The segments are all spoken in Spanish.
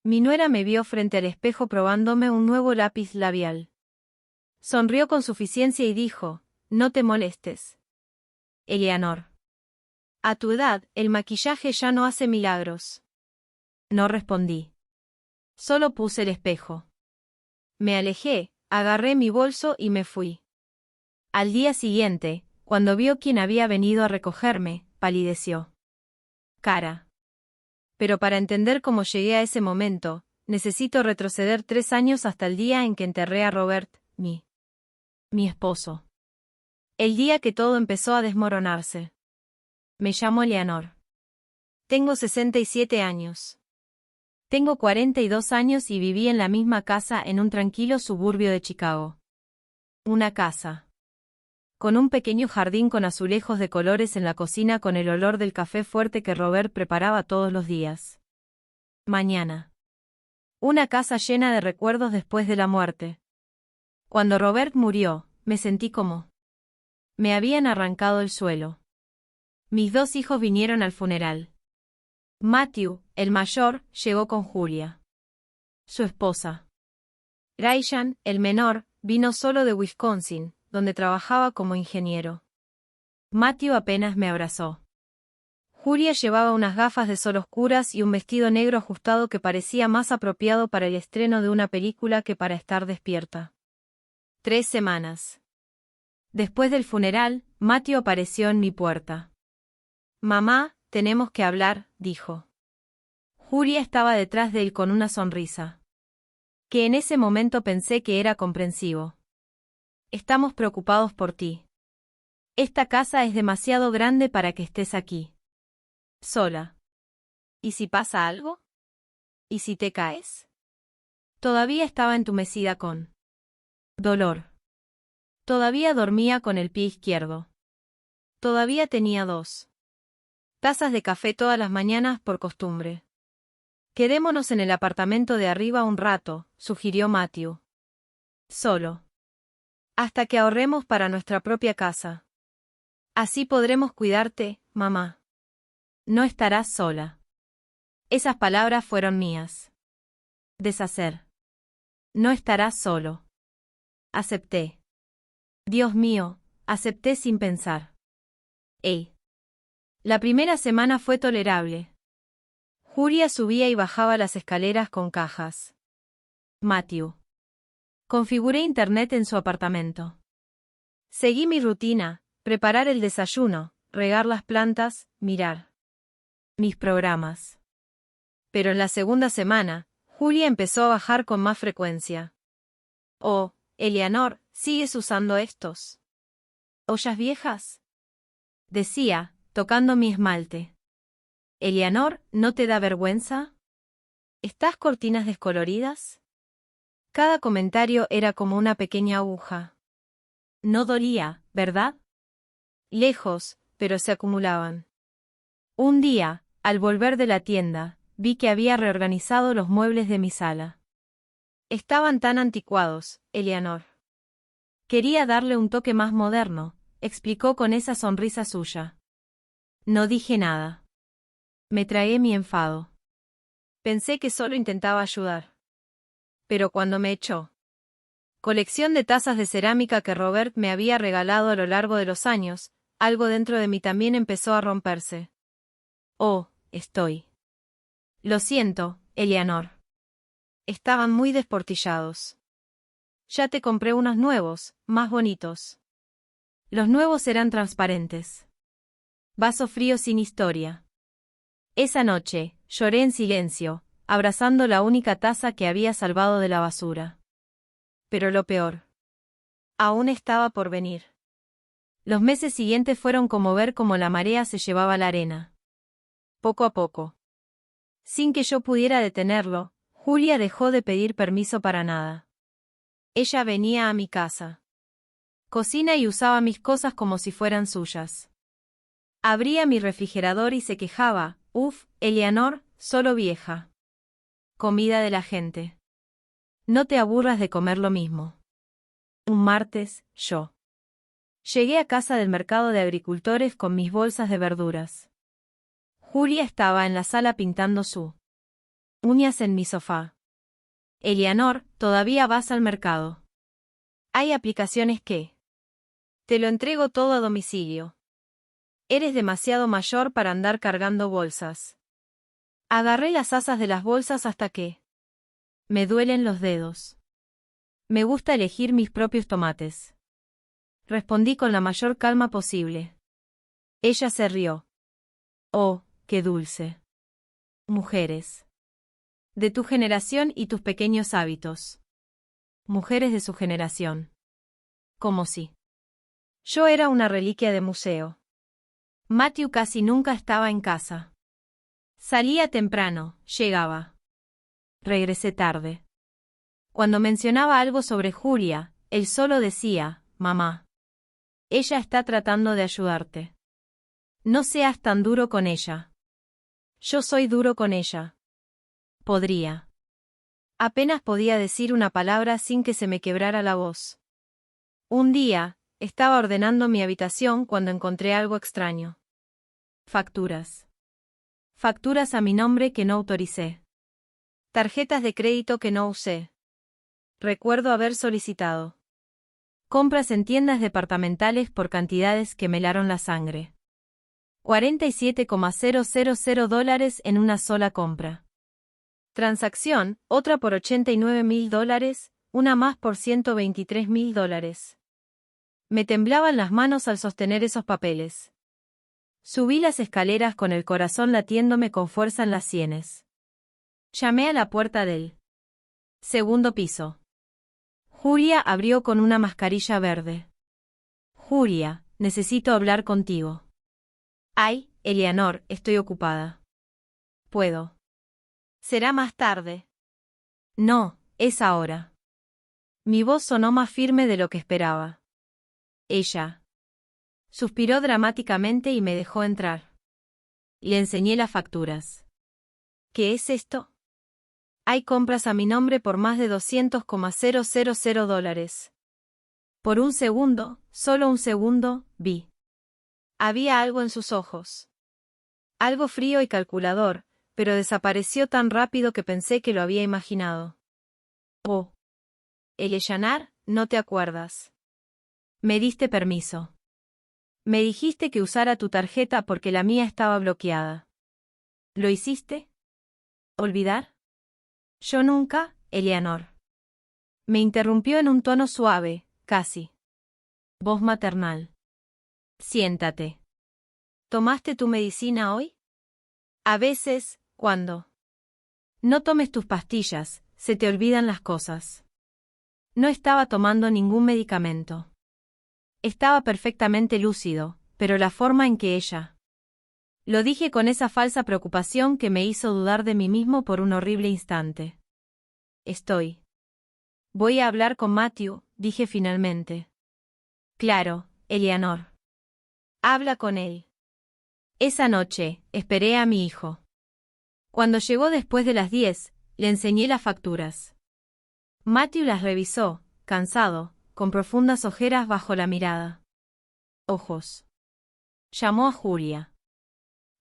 Mi nuera me vio frente al espejo probándome un nuevo lápiz labial. Sonrió con suficiencia y dijo, no te molestes. Eleanor. A tu edad, el maquillaje ya no hace milagros. No respondí. Solo puse el espejo. Me alejé, agarré mi bolso y me fui. Al día siguiente, cuando vio quién había venido a recogerme, palideció. Cara. Pero para entender cómo llegué a ese momento, necesito retroceder 3 años hasta el día en que enterré a Robert, mi esposo. El día que todo empezó a desmoronarse. Me llamo Eleanor. Tengo 67 años. Tengo 42 años y viví en la misma casa en un tranquilo suburbio de Chicago. Una casa. Con un pequeño jardín con azulejos de colores en la cocina con el olor del café fuerte que Robert preparaba todos los días. Mañana. Una casa llena de recuerdos después de la muerte. Cuando Robert murió, me sentí como me habían arrancado el suelo. Mis 2 hijos vinieron al funeral. Matthew, el mayor, llegó con Julia, su esposa. Ryan, el menor, vino solo de Wisconsin, donde trabajaba como ingeniero. Matthew apenas me abrazó. Julia llevaba unas gafas de sol oscuras y un vestido negro ajustado que parecía más apropiado para el estreno de una película que para estar despierta. 3 semanas. Después del funeral, Matthew apareció en mi puerta. Mamá, tenemos que hablar, dijo. Julia estaba detrás de él con una sonrisa. Que en ese momento pensé que era comprensivo. Estamos preocupados por ti. Esta casa es demasiado grande para que estés aquí. Sola. ¿Y si pasa algo? ¿Y si te caes? Todavía estaba entumecida con dolor. Todavía dormía con el pie izquierdo. Todavía tenía 2 tazas de café todas las mañanas por costumbre. Quedémonos en el apartamento de arriba un rato, sugirió Matthew. Solo. Hasta que ahorremos para nuestra propia casa. Así podremos cuidarte, mamá. No estarás sola. Esas palabras fueron mías. Deshacer. No estarás solo. Acepté. Dios mío, acepté sin pensar. La primera semana fue tolerable. Julia subía y bajaba las escaleras con cajas. Matthew. Configuré internet en su apartamento. Seguí mi rutina, preparar el desayuno, regar las plantas, mirar mis programas. Pero en la segunda semana, Julia empezó a bajar con más frecuencia. Oh, Eleanor, ¿sigues usando estos ollas viejas? Decía, tocando mi esmalte. Eleanor, ¿no te da vergüenza? ¿Estas cortinas descoloridas? Cada comentario era como una pequeña aguja. No dolía, ¿verdad? Lejos, pero se acumulaban. Un día, al volver de la tienda, vi que había reorganizado los muebles de mi sala. Estaban tan anticuados, Eleanor. Quería darle un toque más moderno, explicó con esa sonrisa suya. No dije nada. Me tragué mi enfado. Pensé que solo intentaba ayudar. Pero cuando me echó. Colección de tazas de cerámica que Robert me había regalado a lo largo de los años, algo dentro de mí también empezó a romperse. Oh, estoy. Lo siento, Eleanor. Estaban muy desportillados. Ya te compré unos nuevos, más bonitos. Los nuevos eran transparentes. Vaso frío sin historia. Esa noche, lloré en silencio, abrazando la única taza que había salvado de la basura. Pero lo peor. Aún estaba por venir. Los meses siguientes fueron como ver cómo la marea se llevaba la arena. Poco a poco. Sin que yo pudiera detenerlo, Julia dejó de pedir permiso para nada. Ella venía a mi casa. Cocina y usaba mis cosas como si fueran suyas. Abría mi refrigerador y se quejaba, Eleanor, solo vieja. Comida de la gente. No te aburras de comer lo mismo. Un martes, yo. Llegué a casa del mercado de agricultores con mis bolsas de verduras. Julia estaba en la sala pintando su Uñas en mi sofá. Eleanor, ¿todavía vas al mercado? Hay aplicaciones que... Te lo entrego todo a domicilio. Eres demasiado mayor para andar cargando bolsas. Agarré las asas de las bolsas hasta que... Me duelen los dedos. Me gusta elegir mis propios tomates. Respondí con la mayor calma posible. Ella se rió. Oh, qué dulce. Mujeres. De tu generación y tus pequeños hábitos. Mujeres de su generación. Como si. Yo era una reliquia de museo. Matthew casi nunca estaba en casa. Salía temprano, llegaba. Regresé tarde. Cuando mencionaba algo sobre Julia, él solo decía, mamá. Ella está tratando de ayudarte. No seas tan duro con ella. Yo soy duro con ella. Podría. Apenas podía decir una palabra sin que se me quebrara la voz. Un día, estaba ordenando mi habitación cuando encontré algo extraño. Facturas. Facturas a mi nombre que no autoricé. Tarjetas de crédito que no usé. Recuerdo haber solicitado. Compras en tiendas departamentales por cantidades que me helaron la sangre. $47,000 en una sola compra. Transacción, otra por $89,000, una más por $123,000. Me temblaban las manos al sostener esos papeles. Subí las escaleras con el corazón latiéndome con fuerza en las sienes. Llamé a la puerta del segundo piso. Julia abrió con una mascarilla verde. Julia, necesito hablar contigo. Ay, Eleanor, estoy ocupada. ¿Puedo? ¿Será más tarde? No, es ahora. Mi voz sonó más firme de lo que esperaba. Ella suspiró dramáticamente y me dejó entrar. Le enseñé las facturas. ¿Qué es esto? Hay compras a mi nombre por más de $200,000. Por un segundo, solo un segundo, vi. Había algo en sus ojos. Algo frío y calculador, pero desapareció tan rápido que pensé que lo había imaginado. Oh. Eleanor, ¿no te acuerdas? Me diste permiso. Me dijiste que usara tu tarjeta porque la mía estaba bloqueada. ¿Lo hiciste? ¿Olvidar? Yo nunca, Eleanor. Me interrumpió en un tono suave, casi. Voz maternal. Siéntate. ¿Tomaste tu medicina hoy? A veces, cuando no tomes tus pastillas, se te olvidan las cosas. No estaba tomando ningún medicamento. Estaba perfectamente lúcido, pero la forma en que ella... Lo dije con esa falsa preocupación que me hizo dudar de mí mismo por un horrible instante. Voy a hablar con Matthew, dije finalmente. Claro, Eleanor. Habla con él. Esa noche, esperé a mi hijo. Cuando llegó después de las 10, le enseñé las facturas. Matthew las revisó, cansado, con profundas ojeras bajo la mirada. Ojos. Llamó a Julia.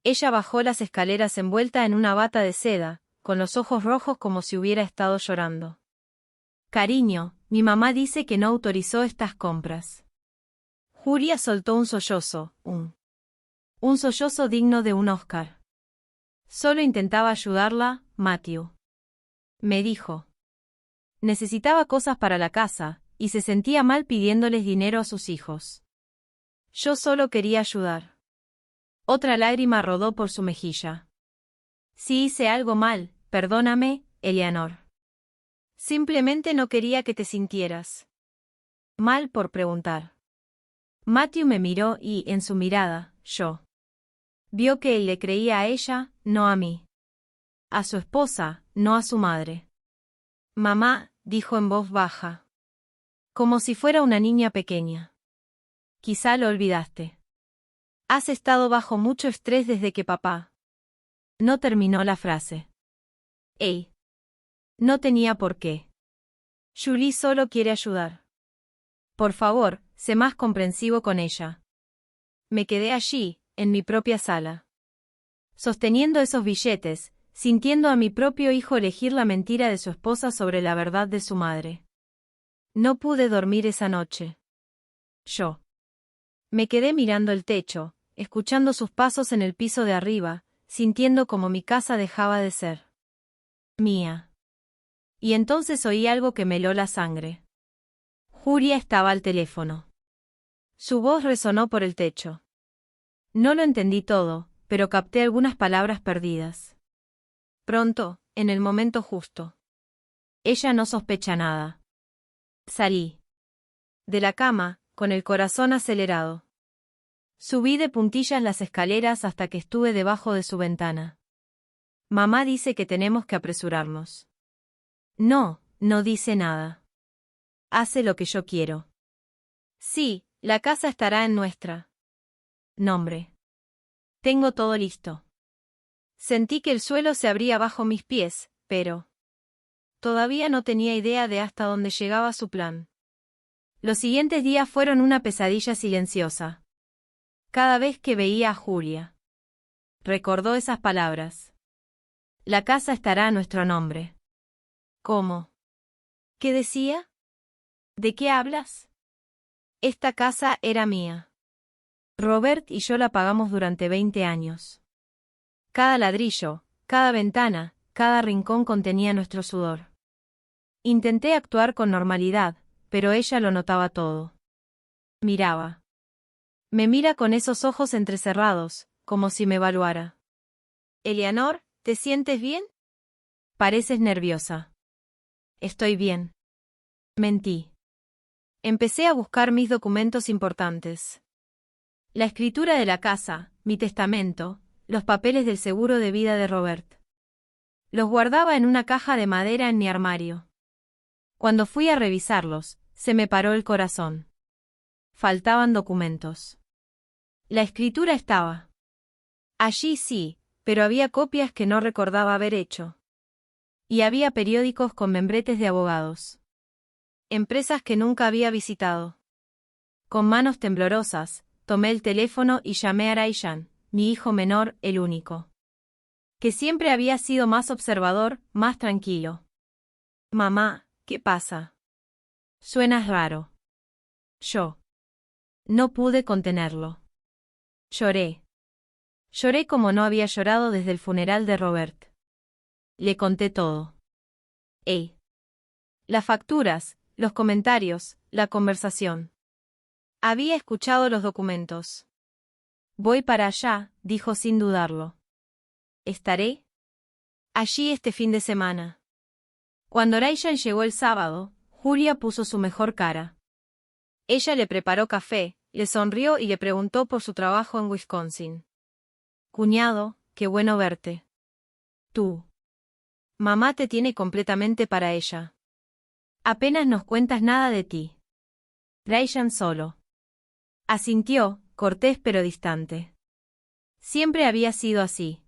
Ella bajó las escaleras envuelta en una bata de seda, con los ojos rojos como si hubiera estado llorando. Cariño, mi mamá dice que no autorizó estas compras. Julia soltó un sollozo, un sollozo digno de un Oscar. Solo intentaba ayudarla, Matthew. Me dijo. Necesitaba cosas para la casa, y se sentía mal pidiéndoles dinero a sus hijos. Yo solo quería ayudar. Otra lágrima rodó por su mejilla. Si hice algo mal, perdóname, Eleanor. Simplemente no quería que te sintieras mal por preguntar. Matthew me miró y, en su mirada, yo vio que él le creía a ella, no a mí. A su esposa, no a su madre. Mamá, dijo en voz baja. Como si fuera una niña pequeña. Quizá lo olvidaste. Has estado bajo mucho estrés desde que papá. No terminó la frase. Ey. No tenía por qué. Julie solo quiere ayudar. Por favor, sé más comprensivo con ella. Me quedé allí, en mi propia sala. Sosteniendo esos billetes, sintiendo a mi propio hijo elegir la mentira de su esposa sobre la verdad de su madre. No pude dormir esa noche. Yo me quedé mirando el techo, escuchando sus pasos en el piso de arriba, sintiendo como mi casa dejaba de ser mía. Y entonces oí algo que me heló la sangre. Julia estaba al teléfono. Su voz resonó por el techo. No lo entendí todo, pero capté algunas palabras perdidas. Pronto, en el momento justo. Ella no sospecha nada. Salí de la cama, con el corazón acelerado. Subí de puntillas las escaleras hasta que estuve debajo de su ventana. Mamá dice que tenemos que apresurarnos. No, no dice nada. Hace lo que yo quiero. Sí, la casa estará en nuestra nombre. Tengo todo listo. Sentí que el suelo se abría bajo mis pies, pero todavía no tenía idea de hasta dónde llegaba su plan. Los siguientes días fueron una pesadilla silenciosa. Cada vez que veía a Julia, recordó esas palabras. La casa estará a nuestro nombre. ¿Cómo? ¿Qué decía? ¿De qué hablas? Esta casa era mía. Robert y yo la pagamos durante 20 años. Cada ladrillo, cada ventana, cada rincón contenía nuestro sudor. Intenté actuar con normalidad, pero ella lo notaba todo. Miraba. Me mira con esos ojos entrecerrados, como si me evaluara. Eleanor, ¿te sientes bien? Pareces nerviosa. Estoy bien. Mentí. Empecé a buscar mis documentos importantes. La escritura de la casa, mi testamento, los papeles del seguro de vida de Robert. Los guardaba en una caja de madera en mi armario. Cuando fui a revisarlos, se me paró el corazón. Faltaban documentos. La escritura estaba allí sí, pero había copias que no recordaba haber hecho. Y había periódicos con membretes de abogados. Empresas que nunca había visitado. Con manos temblorosas, tomé el teléfono y llamé a Ryan, mi hijo menor, el único. Que siempre había sido más observador, más tranquilo. Mamá, ¿qué pasa? Suenas raro. Yo no pude contenerlo. Lloré. Lloré como no había llorado desde el funeral de Robert. Le conté todo. Las facturas, los comentarios, la conversación. Había escuchado los documentos. Voy para allá, dijo sin dudarlo. ¿Estaré allí este fin de semana? Cuando Ryan llegó el sábado, Julia puso su mejor cara. Ella le preparó café, le sonrió y le preguntó por su trabajo en Wisconsin. Cuñado, qué bueno verte. Tú. Mamá te tiene completamente para ella. Apenas nos cuentas nada de ti. Ryan solo asintió, cortés pero distante. Siempre había sido así.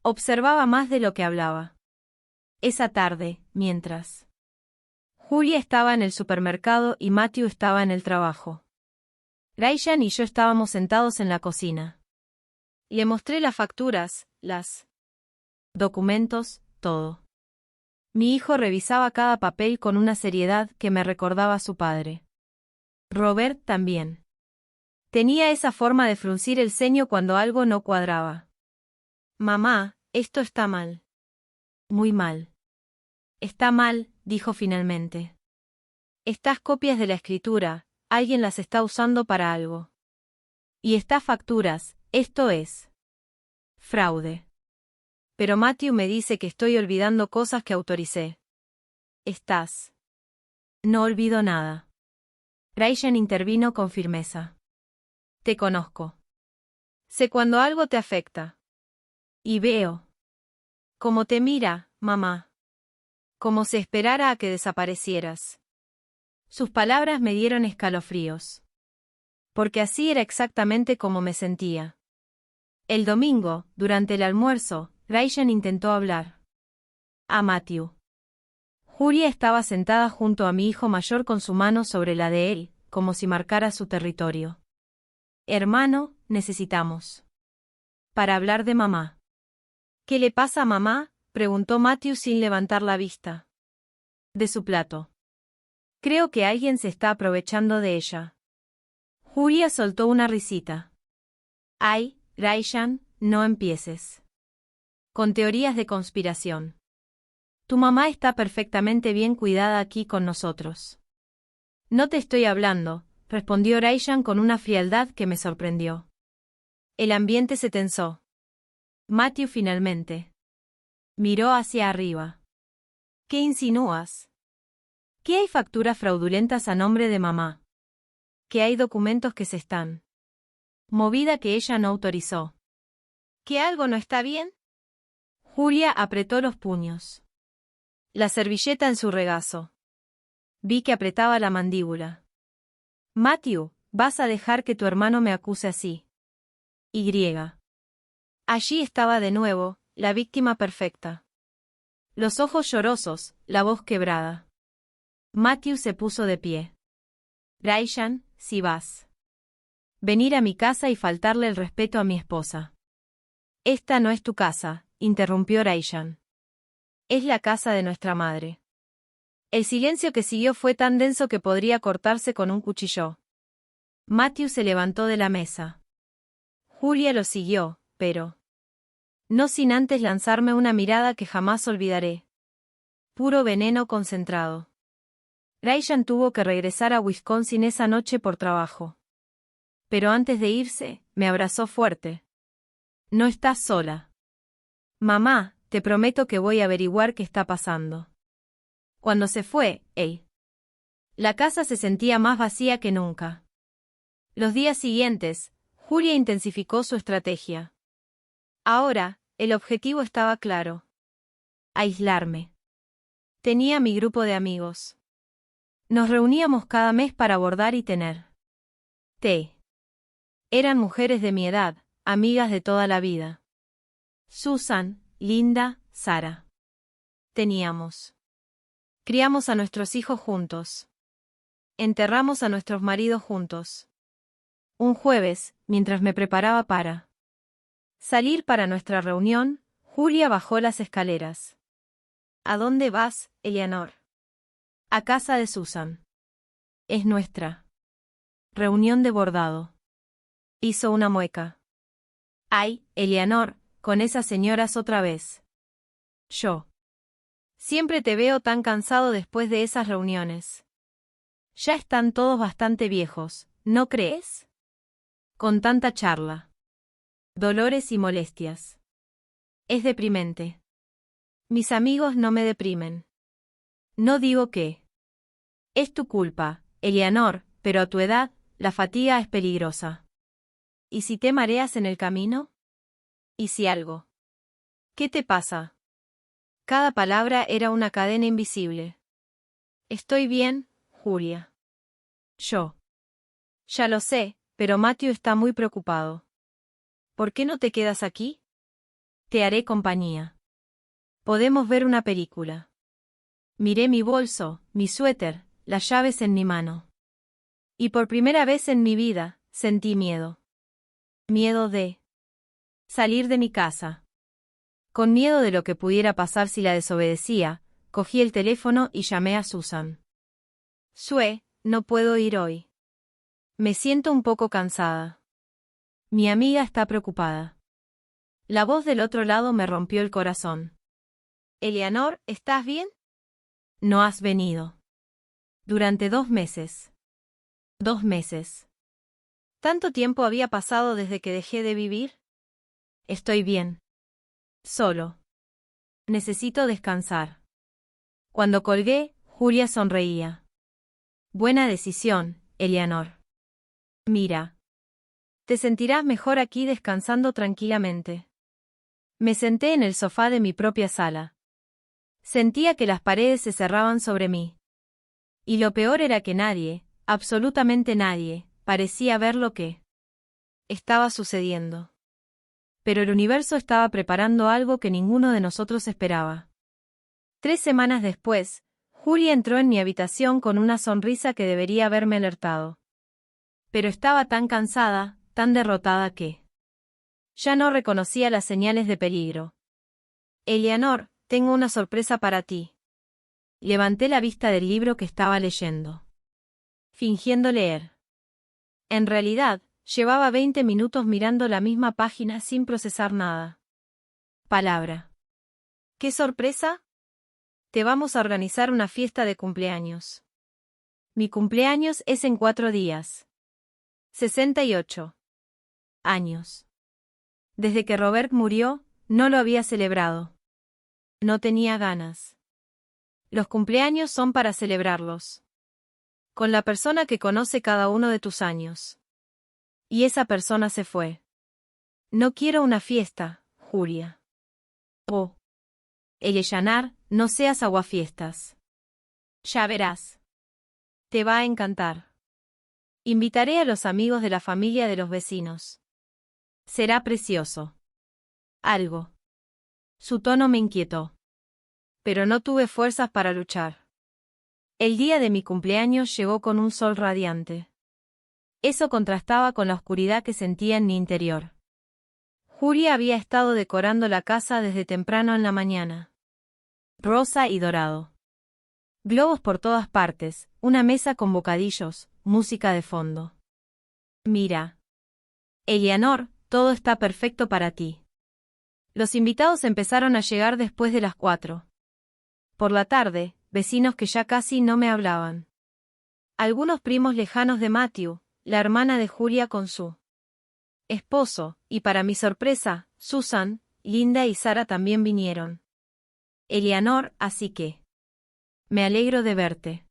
Observaba más de lo que hablaba. Esa tarde, mientras Julia estaba en el supermercado y Matthew estaba en el trabajo, Ryan y yo estábamos sentados en la cocina. Le mostré las facturas, las documentos, todo. Mi hijo revisaba cada papel con una seriedad que me recordaba a su padre. Robert también. Tenía esa forma de fruncir el ceño cuando algo no cuadraba. Mamá, esto está mal. Muy mal. Está mal, dijo finalmente. Estas copias de la escritura, alguien las está usando para algo. Y estas facturas, esto es fraude. Pero Matthew me dice que estoy olvidando cosas que autoricé. Estás. No olvido nada. Ryan intervino con firmeza. Te conozco. Sé cuando algo te afecta. Y veo cómo te mira, mamá. Como si esperara a que desaparecieras. Sus palabras me dieron escalofríos. Porque así era exactamente como me sentía. El domingo, durante el almuerzo, Ryan intentó hablar a Matthew. Julia estaba sentada junto a mi hijo mayor con su mano sobre la de él, como si marcara su territorio. Hermano, necesitamos para hablar de mamá. ¿Qué le pasa a mamá?, preguntó Matthew sin levantar la vista de su plato. Creo que alguien se está aprovechando de ella. Julia soltó una risita. Ay, Raishan, no empieces con teorías de conspiración. Tu mamá está perfectamente bien cuidada aquí con nosotros. No te estoy hablando, respondió Raishan con una frialdad que me sorprendió. El ambiente se tensó. Matthew finalmente miró hacia arriba. ¿Qué insinúas? ¿Que hay facturas fraudulentas a nombre de mamá? ¿Que hay documentos que se están movida que ella no autorizó? ¿Que algo no está bien? Julia apretó los puños. La servilleta en su regazo. Vi que apretaba la mandíbula. Matthew, ¿vas a dejar que tu hermano me acuse así? Y. Allí estaba de nuevo, la víctima perfecta. Los ojos llorosos, la voz quebrada. Matthew se puso de pie. Raishan, si vas venir a mi casa y faltarle el respeto a mi esposa. Esta no es tu casa, interrumpió Raishan. Es la casa de nuestra madre. El silencio que siguió fue tan denso que podría cortarse con un cuchillo. Matthew se levantó de la mesa. Julia lo siguió, pero no sin antes lanzarme una mirada que jamás olvidaré. Puro veneno concentrado. Raishan tuvo que regresar a Wisconsin esa noche por trabajo. Pero antes de irse, me abrazó fuerte. No estás sola. Mamá, te prometo que voy a averiguar qué está pasando. Cuando se fue, la casa se sentía más vacía que nunca. Los días siguientes, Julia intensificó su estrategia. Ahora, el objetivo estaba claro. Aislarme. Tenía mi grupo de amigos. Nos reuníamos cada mes para abordar y tener té. Eran mujeres de mi edad, amigas de toda la vida. Susan, Linda, Sara. Criamos a nuestros hijos juntos. Enterramos a nuestros maridos juntos. Un jueves, mientras me preparaba para salir para nuestra reunión, Julia bajó las escaleras. ¿A dónde vas, Eleanor? A casa de Susan. Es nuestra reunión de bordado. Hizo una mueca. Ay, Eleanor, con esas señoras otra vez. Yo. Siempre te veo tan cansado después de esas reuniones. Ya están todos bastante viejos, ¿no crees? Con tanta charla. Dolores y molestias. Es deprimente. Mis amigos no me deprimen. No digo que es tu culpa, Eleanor, pero a tu edad, la fatiga es peligrosa. ¿Y si te mareas en el camino? ¿Y si algo? ¿Qué te pasa? Cada palabra era una cadena invisible. Estoy bien, Julia. Yo. Ya lo sé, pero Matthew está muy preocupado. ¿Por qué no te quedas aquí? Te haré compañía. Podemos ver una película. Miré mi bolso, mi suéter, las llaves en mi mano. Y por primera vez en mi vida, sentí miedo. Miedo de salir de mi casa. Con miedo de lo que pudiera pasar si la desobedecía, cogí el teléfono y llamé a Susan. Sue, no puedo ir hoy. Me siento un poco cansada. Mi amiga está preocupada. La voz del otro lado me rompió el corazón. Eleanor, ¿estás bien? No has venido. Durante 2 meses. 2 meses. ¿Tanto tiempo había pasado desde que dejé de vivir? Estoy bien. Solo. Necesito descansar. Cuando colgué, Julia sonreía. Buena decisión, Eleanor. Mira. Te sentirás mejor aquí descansando tranquilamente. Me senté en el sofá de mi propia sala. Sentía que las paredes se cerraban sobre mí. Y lo peor era que nadie, absolutamente nadie, parecía ver lo que estaba sucediendo. Pero el universo estaba preparando algo que ninguno de nosotros esperaba. 3 semanas después, Julia entró en mi habitación con una sonrisa que debería haberme alertado. Pero estaba tan cansada, tan derrotada que ya no reconocía las señales de peligro. Eleanor, tengo una sorpresa para ti. Levanté la vista del libro que estaba leyendo, fingiendo leer. En realidad, llevaba 20 minutos mirando la misma página sin procesar nada. Palabra. ¿Qué sorpresa? Te vamos a organizar una fiesta de cumpleaños. Mi cumpleaños es en 4 días. 68 años. Desde que Robert murió, no lo había celebrado. No tenía ganas. Los cumpleaños son para celebrarlos. Con la persona que conoce cada uno de tus años. Y esa persona se fue. No quiero una fiesta, Julia. Oh. Eleanor, no seas aguafiestas. Ya verás. Te va a encantar. Invitaré a los amigos de la familia de los vecinos. Será precioso. Algo. Su tono me inquietó. Pero no tuve fuerzas para luchar. El día de mi cumpleaños llegó con un sol radiante. Eso contrastaba con la oscuridad que sentía en mi interior. Julia había estado decorando la casa desde temprano en la mañana. Rosa y dorado. Globos por todas partes, una mesa con bocadillos, música de fondo. Mira. Eleanor, todo está perfecto para ti. Los invitados empezaron a llegar después de las 4. Por la tarde, vecinos que ya casi no me hablaban. Algunos primos lejanos de Matthew, la hermana de Julia con su esposo, y para mi sorpresa, Susan, Linda y Sara también vinieron. Eleanor, así que. Me alegro de verte.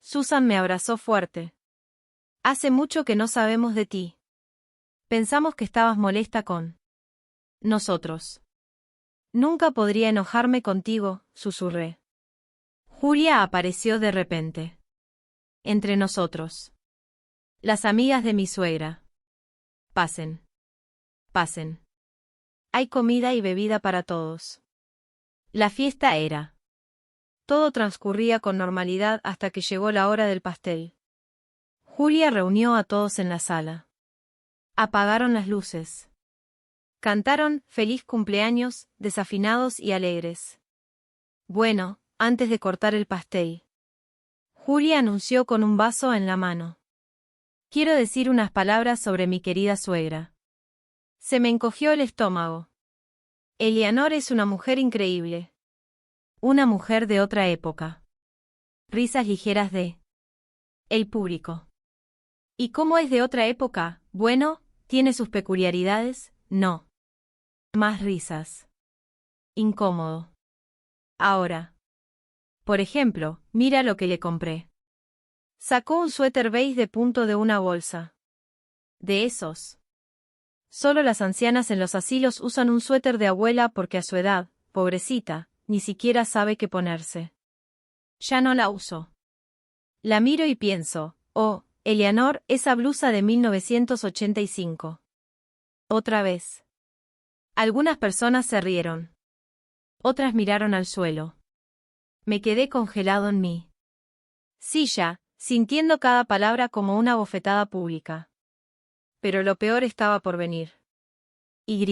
Susan me abrazó fuerte. Hace mucho que no sabemos de ti. Pensamos que estabas molesta con nosotros. Nunca podría enojarme contigo, susurré. Julia apareció de repente. Entre nosotros. Las amigas de mi suegra. Pasen. Pasen. Hay comida y bebida para todos. La fiesta era. Todo transcurría con normalidad hasta que llegó la hora del pastel. Julia reunió a todos en la sala. Apagaron las luces. Cantaron "Feliz cumpleaños", desafinados y alegres. Bueno, antes de cortar el pastel, Julia anunció con un vaso en la mano. Quiero decir unas palabras sobre mi querida suegra. Se me encogió el estómago. Eleanor es una mujer increíble. Una mujer de otra época. Risas ligeras de el público. ¿Y cómo es de otra época? Bueno, tiene sus peculiaridades, no. Más risas. Incómodo. Ahora. Por ejemplo, mira lo que le compré. Sacó un suéter beige de punto de una bolsa. De esos. Solo las ancianas en los asilos usan un suéter de abuela porque a su edad, pobrecita, ni siquiera sabe qué ponerse. Ya no la uso. La miro y pienso, oh, Eleanor, esa blusa de 1985. Otra vez. Algunas personas se rieron. Otras miraron al suelo. Me quedé congelado en mi silla, sintiendo cada palabra como una bofetada pública. Pero lo peor estaba por venir. Y.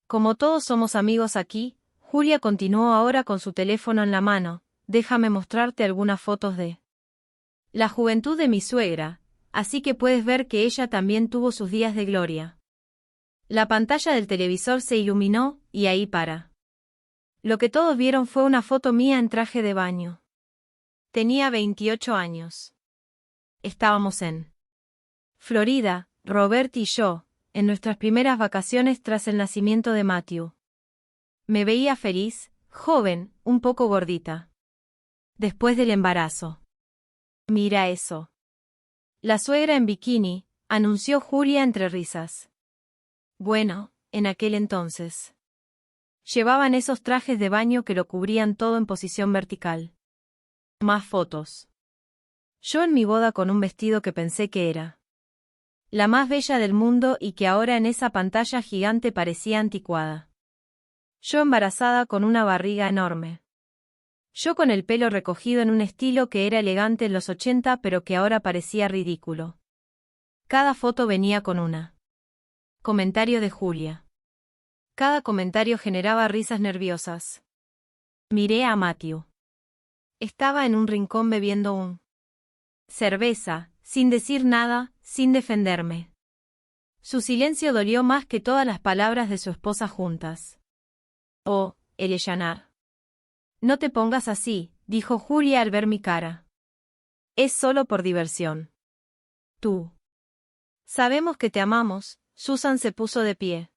Como todos somos amigos aquí, Julia continuó ahora con su teléfono en la mano, déjame mostrarte algunas fotos de la juventud de mi suegra, así que puedes ver que ella también tuvo sus días de gloria. La pantalla del televisor se iluminó, y ahí para. Lo que todos vieron fue una foto mía en traje de baño. Tenía 28 años. Estábamos en Florida, Robert y yo, en nuestras primeras vacaciones tras el nacimiento de Matthew. Me veía feliz, joven, un poco gordita. Después del embarazo. Mira eso. La suegra en bikini, anunció Julia entre risas. Bueno, en aquel entonces. Llevaban esos trajes de baño que lo cubrían todo en posición vertical. Más fotos. Yo en mi boda con un vestido que pensé que era la más bella del mundo y que ahora en esa pantalla gigante parecía anticuada. Yo embarazada con una barriga enorme. Yo con el pelo recogido en un estilo que era elegante en los 80 pero que ahora parecía ridículo. Cada foto venía con una comentario de Julia. Cada comentario generaba risas nerviosas. Miré a Matthew. Estaba en un rincón bebiendo un cerveza, sin decir nada, sin defenderme. Su silencio dolió más que todas las palabras de su esposa juntas. Oh, Eleanor. No te pongas así, dijo Julia al ver mi cara. Es solo por diversión. Tú. Sabemos que te amamos. Susan se puso de pie.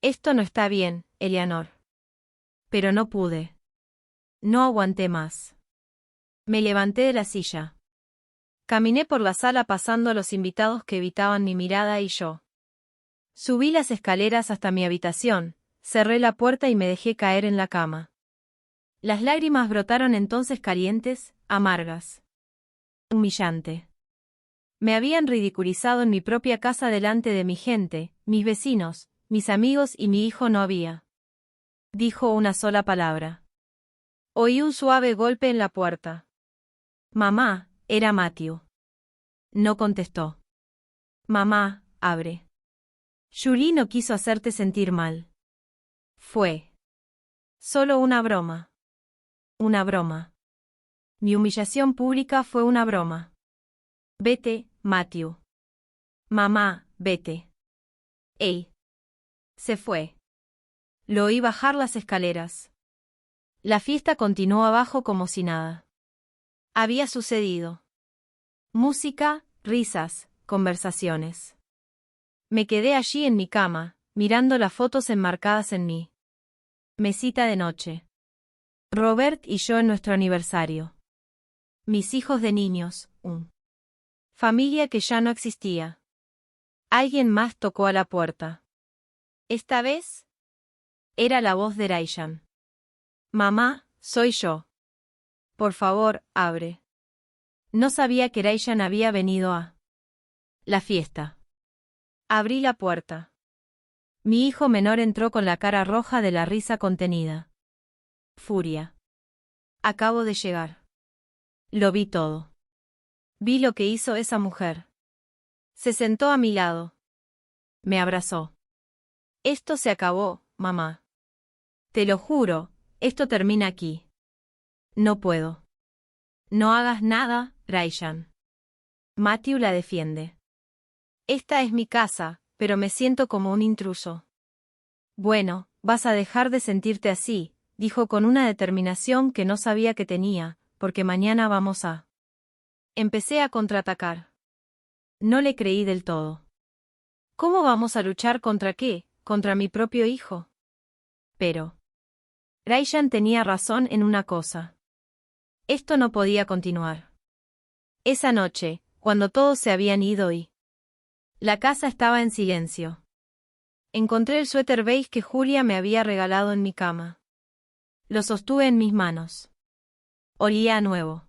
Esto no está bien, Eleanor. Pero no pude. No aguanté más. Me levanté de la silla. Caminé por la sala pasando a los invitados que evitaban mi mirada y yo. Subí las escaleras hasta mi habitación, cerré la puerta y me dejé caer en la cama. Las lágrimas brotaron entonces calientes, amargas. Humillante. Me habían ridiculizado en mi propia casa delante de mi gente, mis vecinos, mis amigos y mi hijo no había. Dijo una sola palabra. Oí un suave golpe en la puerta. Mamá, era Matthew. No contestó. Mamá, abre. Julie no quiso hacerte sentir mal. Fue solo una broma. Una broma. Mi humillación pública fue una broma. Vete, Matthew. Mamá, vete. ¡Ey! Se fue. Lo oí bajar las escaleras. La fiesta continuó abajo como si nada había sucedido. Música, risas, conversaciones. Me quedé allí en mi cama, mirando las fotos enmarcadas en mi mesita de noche. Robert y yo en nuestro aniversario. Mis hijos de niños, familia que ya no existía. Alguien más tocó a la puerta. Esta vez era la voz de Ryan. Mamá, soy yo. Por favor, abre. No sabía que Ryan había venido a la fiesta. Abrí la puerta. Mi hijo menor entró con la cara roja de la risa contenida. Furia. Acabo de llegar. Lo vi todo. Vi lo que hizo esa mujer. Se sentó a mi lado. Me abrazó. Esto se acabó, mamá. Te lo juro, esto termina aquí. No puedo. No hagas nada, Ryan. Matthew la defiende. Esta es mi casa, pero me siento como un intruso. Bueno, vas a dejar de sentirte así, dijo con una determinación que no sabía que tenía, porque mañana vamos a... Empecé a contraatacar. No le creí del todo. ¿Cómo vamos a luchar contra qué? ¿Contra mi propio hijo? Pero... Ryan tenía razón en una cosa. Esto no podía continuar. Esa noche, cuando todos se habían ido y... La casa estaba en silencio. Encontré el suéter beige que Julia me había regalado en mi cama. Lo sostuve en mis manos. Olía a nuevo.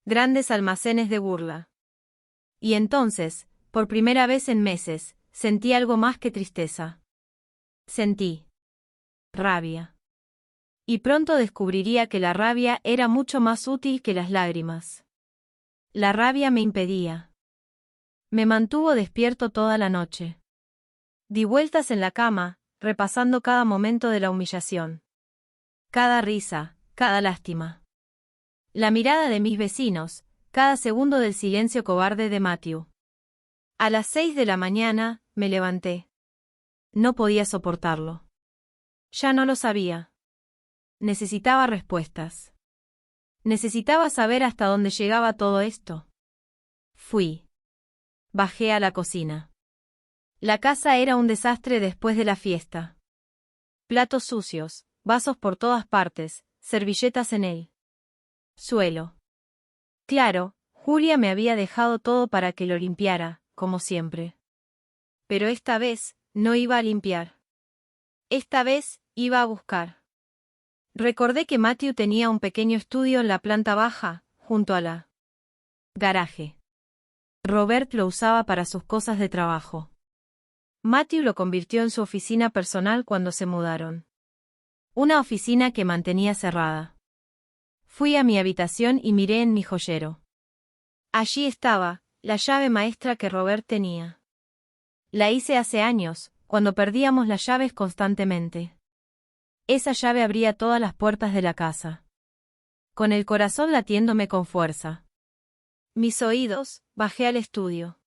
Grandes almacenes de burla. Y entonces, por primera vez en meses, sentí algo más que tristeza. Sentí rabia. Y pronto descubriría que la rabia era mucho más útil que las lágrimas. La rabia me impedía. Me mantuvo despierto toda la noche. Di vueltas en la cama, repasando cada momento de la humillación. Cada risa, cada lástima. La mirada de mis vecinos, cada segundo del silencio cobarde de Matthew. A las 6 de la mañana, me levanté. No podía soportarlo. Ya no lo sabía. Necesitaba respuestas. Necesitaba saber hasta dónde llegaba todo esto. Fui. Bajé a la cocina. La casa era un desastre después de la fiesta. Platos sucios, vasos por todas partes, servilletas en el suelo. Claro, Julia me había dejado todo para que lo limpiara, como siempre. Pero esta vez, no iba a limpiar. Esta vez, iba a buscar. Recordé que Matthew tenía un pequeño estudio en la planta baja, junto a la garaje. Robert lo usaba para sus cosas de trabajo. Matthew lo convirtió en su oficina personal cuando se mudaron. Una oficina que mantenía cerrada. Fui a mi habitación y miré en mi joyero. Allí estaba, la llave maestra que Robert tenía. La hice hace años, cuando perdíamos las llaves constantemente. Esa llave abría todas las puertas de la casa. Con el corazón latiéndome con fuerza. Mis oídos, bajé al estudio.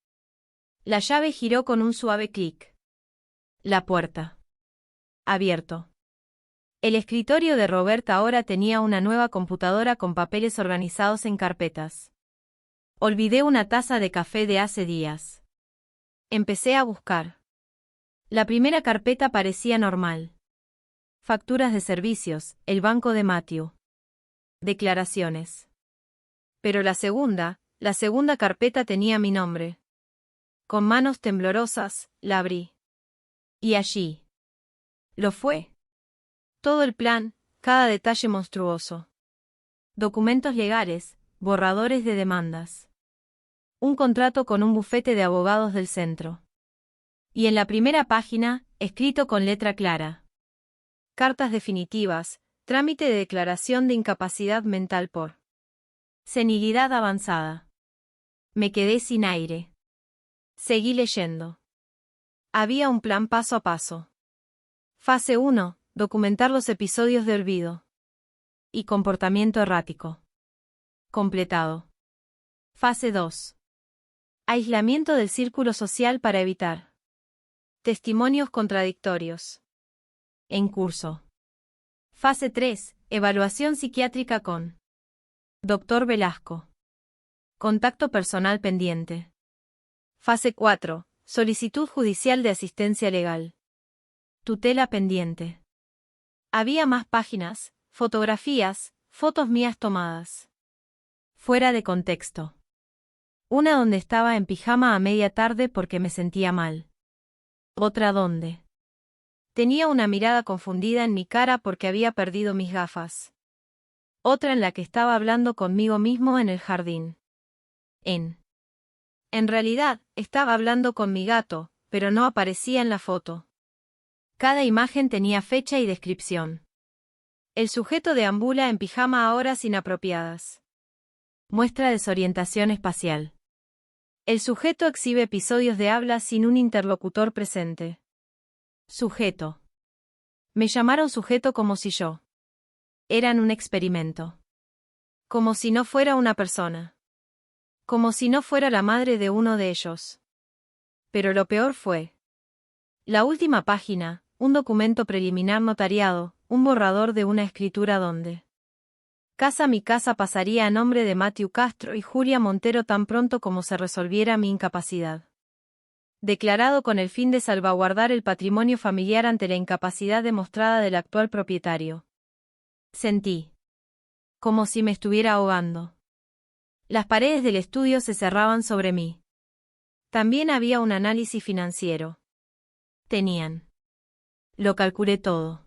La llave giró con un suave clic. La puerta. Abierto. El escritorio de Robert ahora tenía una nueva computadora con papeles organizados en carpetas. Olvidé una taza de café de hace días. Empecé a buscar. La primera carpeta parecía normal. Facturas de servicios, el banco de Matthew. Declaraciones. Pero la segunda carpeta tenía mi nombre. Con manos temblorosas, la abrí. Y allí. Lo fue. Todo el plan, cada detalle monstruoso. Documentos legales, borradores de demandas. Un contrato con un bufete de abogados del centro. Y en la primera página, escrito con letra clara. Cartas definitivas, trámite de declaración de incapacidad mental por senilidad avanzada. Me quedé sin aire. Seguí leyendo. Había un plan paso a paso. Fase 1, documentar los episodios de olvido y comportamiento errático. Completado. Fase 2. Aislamiento del círculo social para evitar testimonios contradictorios. En curso. Fase 3. Evaluación psiquiátrica con Dr. Velasco. Contacto personal pendiente. Fase 4. Solicitud judicial de asistencia legal. Tutela pendiente. Había más páginas, fotografías, fotos mías tomadas. Fuera de contexto. Una donde estaba en pijama a media tarde porque me sentía mal. Otra donde tenía una mirada confundida en mi cara porque había perdido mis gafas. Otra en la que estaba hablando conmigo mismo en el jardín. En realidad, estaba hablando con mi gato, pero no aparecía en la foto. Cada imagen tenía fecha y descripción. El sujeto deambula en pijama a horas inapropiadas. Muestra desorientación espacial. El sujeto exhibe episodios de habla sin un interlocutor presente. Sujeto. Me llamaron sujeto como si yo eran un experimento. Como si no fuera una persona. Como si no fuera la madre de uno de ellos. Pero lo peor fue la última página, un documento preliminar notariado, un borrador de una escritura donde mi casa pasaría a nombre de Matthew Castro y Julia Montero tan pronto como se resolviera mi incapacidad. Declarado con el fin de salvaguardar el patrimonio familiar ante la incapacidad demostrada del actual propietario. Sentí como si me estuviera ahogando. Las paredes del estudio se cerraban sobre mí. También había un análisis financiero. Tenían. Lo calculé todo.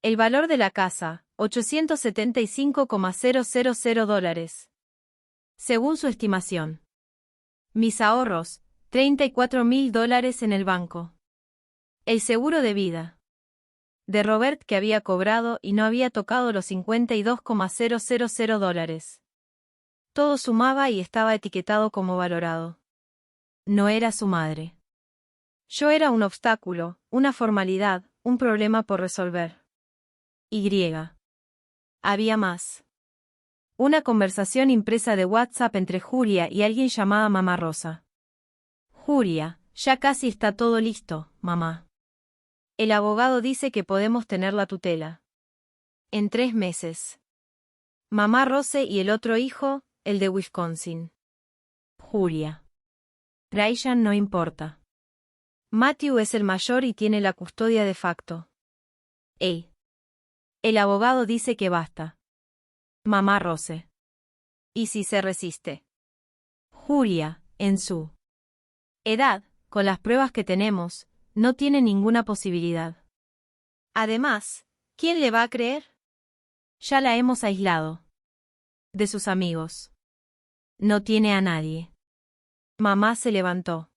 El valor de la casa, $875,000. Según su estimación. Mis ahorros, $34,000 en el banco. El seguro de vida de Robert que había cobrado y no había tocado los $52,000. Todo sumaba y estaba etiquetado como valorado. No era su madre. Yo era un obstáculo, una formalidad, un problema por resolver. Y. Había más. Una conversación impresa de WhatsApp entre Julia y alguien llamada Mamá Rosa. Julia, ya casi está todo listo, mamá. El abogado dice que podemos tener la tutela. En 3 meses. Mamá Rose y el otro hijo, el de Wisconsin. Julia. Ryan no importa. Matthew es el mayor y tiene la custodia de facto. El abogado dice que basta. Mamá Rose. ¿Y si se resiste? Julia, en su edad, con las pruebas que tenemos, no tiene ninguna posibilidad. Además, ¿quién le va a creer? Ya la hemos aislado. De sus amigos. No tiene a nadie. Mamá se levantó.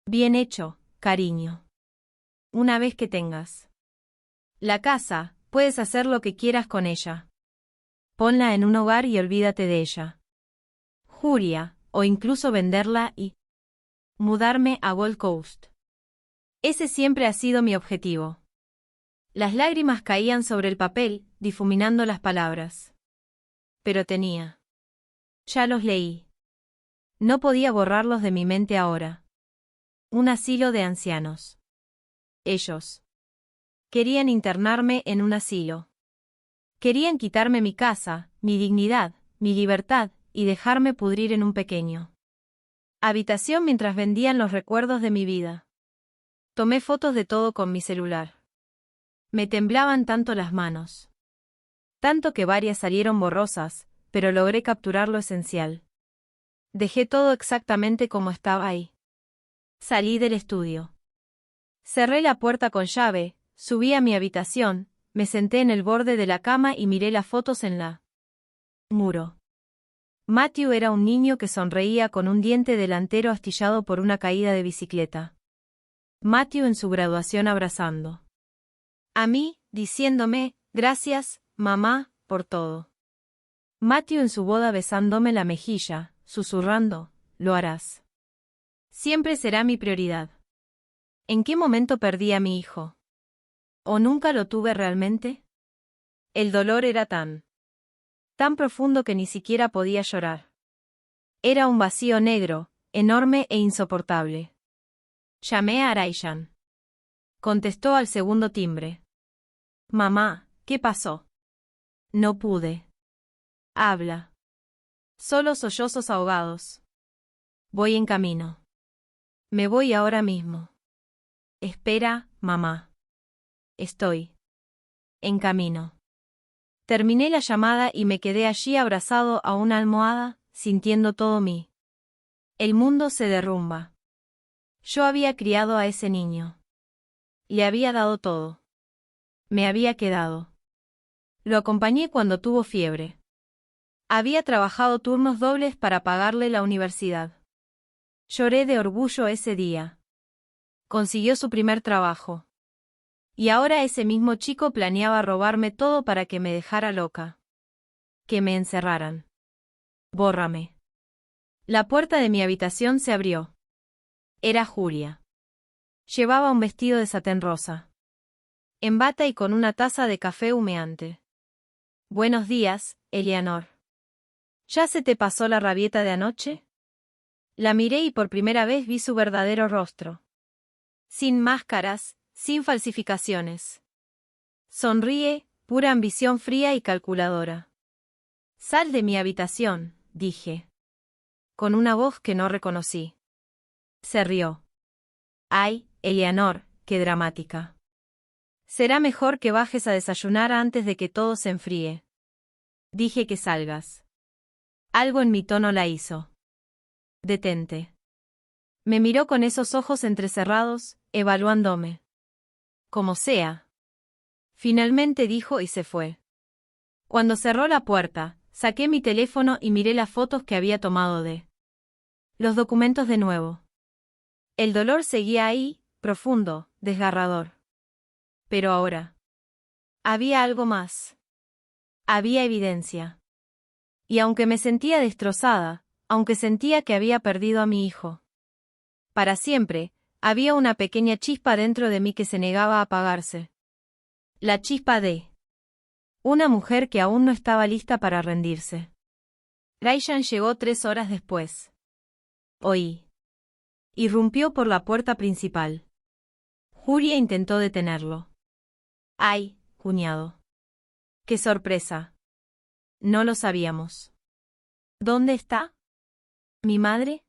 Bien hecho, cariño. Una vez que tengas la casa, puedes hacer lo que quieras con ella. Ponla en un hogar y olvídate de ella. Julia, o incluso venderla y mudarme a Gold Coast. Ese siempre ha sido mi objetivo. Las lágrimas caían sobre el papel, difuminando las palabras. Pero tenía. Ya los leí. No podía borrarlos de mi mente ahora. Un asilo de ancianos. Ellos. Querían internarme en un asilo. Querían quitarme mi casa, mi dignidad, mi libertad, y dejarme pudrir en un pequeño habitación mientras vendían los recuerdos de mi vida. Tomé fotos de todo con mi celular. Me temblaban tanto las manos. Tanto que varias salieron borrosas, pero logré capturar lo esencial. Dejé todo exactamente como estaba ahí. Salí del estudio. Cerré la puerta con llave, subí a mi habitación, me senté en el borde de la cama y miré las fotos en la muro. Matthew era un niño que sonreía con un diente delantero astillado por una caída de bicicleta. Matthew en su graduación abrazando a mí, diciéndome, gracias, mamá, por todo. Matthew en su boda besándome la mejilla, susurrando, lo harás. Siempre será mi prioridad. ¿En qué momento perdí a mi hijo? ¿O nunca lo tuve realmente? El dolor era tan profundo que ni siquiera podía llorar. Era un vacío negro, enorme e insoportable. Llamé a Raishan. Contestó al segundo timbre. Mamá, ¿qué pasó? No pude. Habla. Solo sollozos ahogados. Voy en camino. Me voy ahora mismo. Espera, mamá. Estoy en camino. Terminé la llamada y me quedé allí abrazado a una almohada, sintiendo todo mí. El mundo se derrumba. Yo había criado a ese niño. Le había dado todo. Me había quedado. Lo acompañé cuando tuvo fiebre. Había trabajado turnos dobles para pagarle la universidad. Lloré de orgullo ese día. Consiguió su primer trabajo. Y ahora ese mismo chico planeaba robarme todo para que me dejara loca. Que me encerraran. Bórrame. La puerta de mi habitación se abrió. Era Julia. Llevaba un vestido de satén rosa. En bata y con una taza de café humeante. Buenos días, Eleanor. ¿Ya se te pasó la rabieta de anoche? La miré y por primera vez vi su verdadero rostro. Sin máscaras, sin falsificaciones. Sonríe, pura ambición fría y calculadora. Sal de mi habitación, dije. Con una voz que no reconocí. Se rió. Ay, Eleanor, qué dramática. Será mejor que bajes a desayunar antes de que todo se enfríe. Dije que salgas. Algo en mi tono la hizo. Detente. Me miró con esos ojos entrecerrados, evaluándome. Como sea. Finalmente dijo y se fue. Cuando cerró la puerta, saqué mi teléfono y miré las fotos que había tomado de los documentos de nuevo. El dolor seguía ahí, profundo, desgarrador. Pero ahora. Había algo más. Había evidencia. Y aunque me sentía destrozada, aunque sentía que había perdido a mi hijo para siempre, había una pequeña chispa dentro de mí que se negaba a apagarse. La chispa de una mujer que aún no estaba lista para rendirse. Raishan llegó 3 horas después. Oí. Irrumpió por la puerta principal. Julia intentó detenerlo. ¡Ay, cuñado! ¡Qué sorpresa! No lo sabíamos. ¿Dónde está? ¿Mi madre?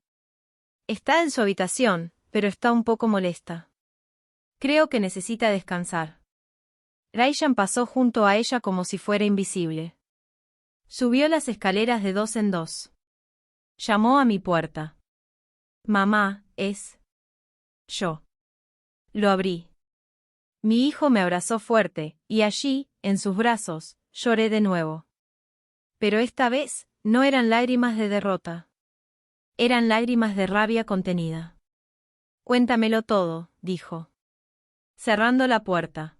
Está en su habitación, pero está un poco molesta. Creo que necesita descansar. Raishan pasó junto a ella como si fuera invisible. Subió las escaleras de 2 en 2. Llamó a mi puerta. Mamá, es yo. Lo abrí. Mi hijo me abrazó fuerte, y allí, en sus brazos, lloré de nuevo. Pero esta vez, no eran lágrimas de derrota. Eran lágrimas de rabia contenida. Cuéntamelo todo, dijo. Cerrando la puerta.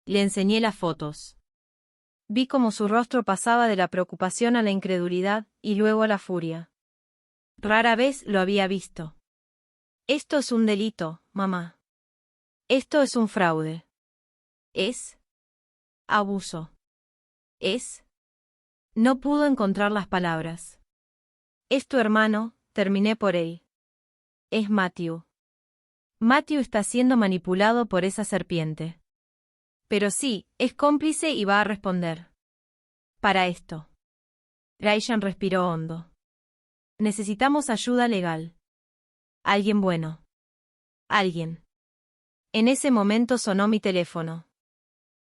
Le enseñé las fotos. Vi cómo su rostro pasaba de la preocupación a la incredulidad, y luego a la furia. Rara vez lo había visto. Esto es un delito, mamá. Esto es un fraude. Es abuso. Es. No pudo encontrar las palabras. Es tu hermano, terminé por él. Es Matthew. Matthew está siendo manipulado por esa serpiente. Pero sí, es cómplice y va a responder. Para esto. Ryan respiró hondo. Necesitamos ayuda legal. Alguien bueno. Alguien. En ese momento sonó mi teléfono.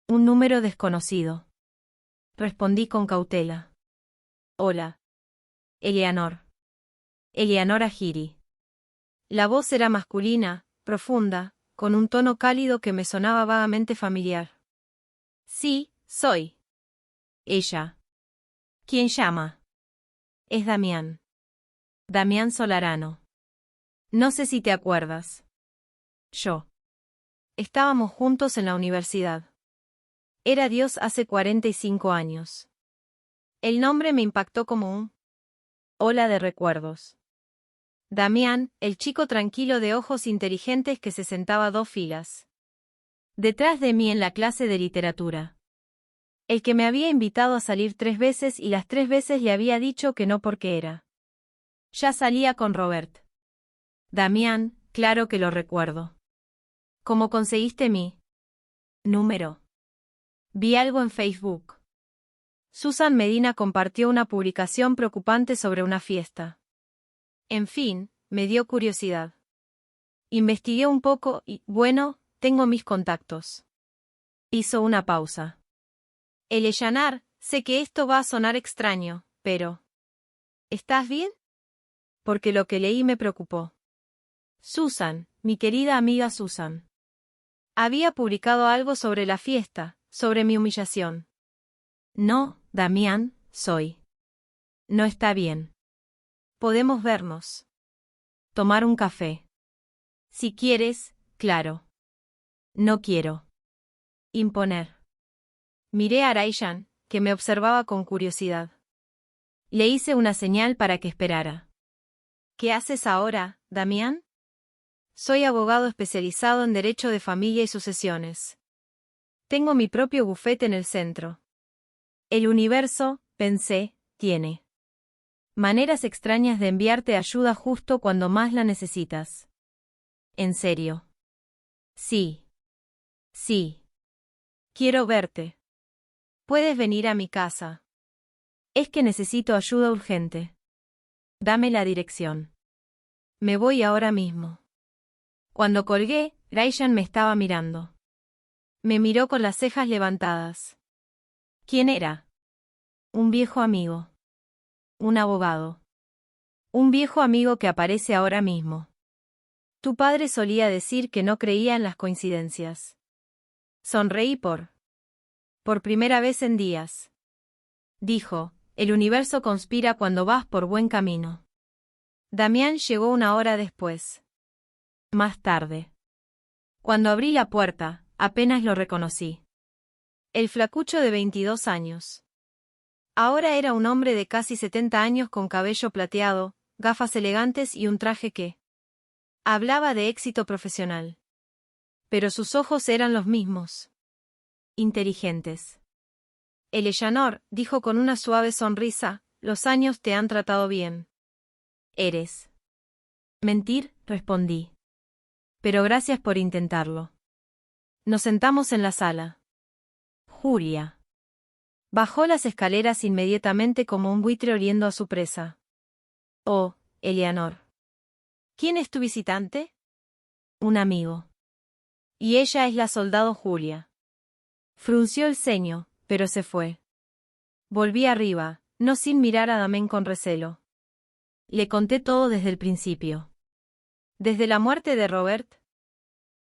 Un número desconocido. Respondí con cautela. Hola. Eleanor. Eleanor Ahiri. La voz era masculina, profunda, con un tono cálido que me sonaba vagamente familiar. Sí, soy. Ella. ¿Quién llama? Es Damián. Damián Solarano. No sé si te acuerdas. Yo. Estábamos juntos en la universidad. Era Dios hace 45 años. El nombre me impactó como un ola de recuerdos. Damián, el chico tranquilo de ojos inteligentes que se sentaba a 2 filas. Detrás de mí en la clase de literatura. El que me había invitado a salir 3 veces y las 3 veces le había dicho que no porque era. Ya salía con Robert. Damián, claro que lo recuerdo. ¿Cómo conseguiste mi número? Vi algo en Facebook. Susan Medina compartió una publicación preocupante sobre una fiesta. En fin, me dio curiosidad. Investigué un poco y, bueno, tengo mis contactos. Hizo una pausa. Eleanor, sé que esto va a sonar extraño, pero... ¿Estás bien? Porque lo que leí me preocupó. Susan, mi querida amiga Susan. Había publicado algo sobre la fiesta, sobre mi humillación. No, Damián, soy. No está bien. Podemos vernos. Tomar un café. Si quieres, claro. No quiero. Imponer. Miré a Ryan, que me observaba con curiosidad. Le hice una señal para que esperara. ¿Qué haces ahora, Damián? Soy abogado especializado en derecho de familia y sucesiones. Tengo mi propio bufete en el centro. El universo, pensé, tiene maneras extrañas de enviarte ayuda justo cuando más la necesitas. ¿En serio? Sí. Sí. Quiero verte. ¿Puedes venir a mi casa? Es que necesito ayuda urgente. Dame la dirección. Me voy ahora mismo. Cuando colgué, Ryan me estaba mirando. Me miró con las cejas levantadas. ¿Quién era? Un viejo amigo. Un abogado. Un viejo amigo que aparece ahora mismo. Tu padre solía decir que no creía en las coincidencias. Sonreí por primera vez en días. Dijo, el universo conspira cuando vas por buen camino. Damián llegó 1 hora después. Más tarde. Cuando abrí la puerta, apenas lo reconocí. El flacucho de 22 años. Ahora era un hombre de casi 70 años con cabello plateado, gafas elegantes y un traje que hablaba de éxito profesional. Pero sus ojos eran los mismos. Inteligentes. Eleanor, dijo con una suave sonrisa, los años te han tratado bien. Eres. Mentir, respondí. Pero gracias por intentarlo. Nos sentamos en la sala. Julia. Bajó las escaleras inmediatamente como un buitre oliendo a su presa. Oh, Eleanor. ¿Quién es tu visitante? Un amigo. Y ella es la soldado Julia. Frunció el ceño, pero se fue. Volví arriba, no sin mirar a Damián con recelo. Le conté todo desde el principio. Desde la muerte de Robert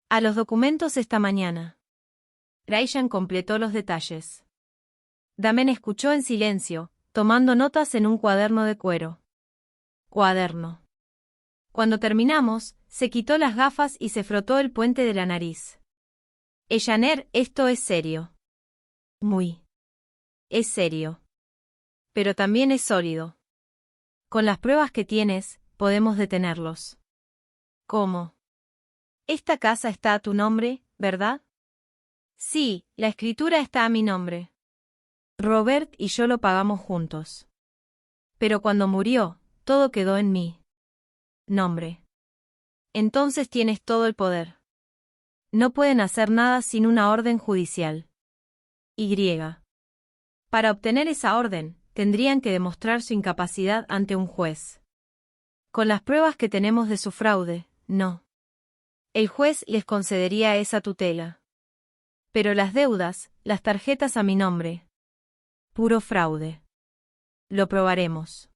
a los documentos esta mañana. Ryan completó los detalles. Damián escuchó en silencio, tomando notas en un cuaderno de cuero. Cuaderno. Cuando terminamos, se quitó las gafas y se frotó el puente de la nariz. Eleanor, esto es serio. Muy. Es serio. Pero también es sólido. Con las pruebas que tienes, podemos detenerlos. ¿Cómo? Esta casa está a tu nombre, ¿verdad? Sí, la escritura está a mi nombre. Robert y yo lo pagamos juntos. Pero cuando murió, todo quedó en mi nombre. Entonces tienes todo el poder. No pueden hacer nada sin una orden judicial. Y. Para obtener esa orden, tendrían que demostrar su incapacidad ante un juez. Con las pruebas que tenemos de su fraude, no. El juez les concedería esa tutela. Pero las deudas, las tarjetas a mi nombre. Puro fraude. Lo probaremos.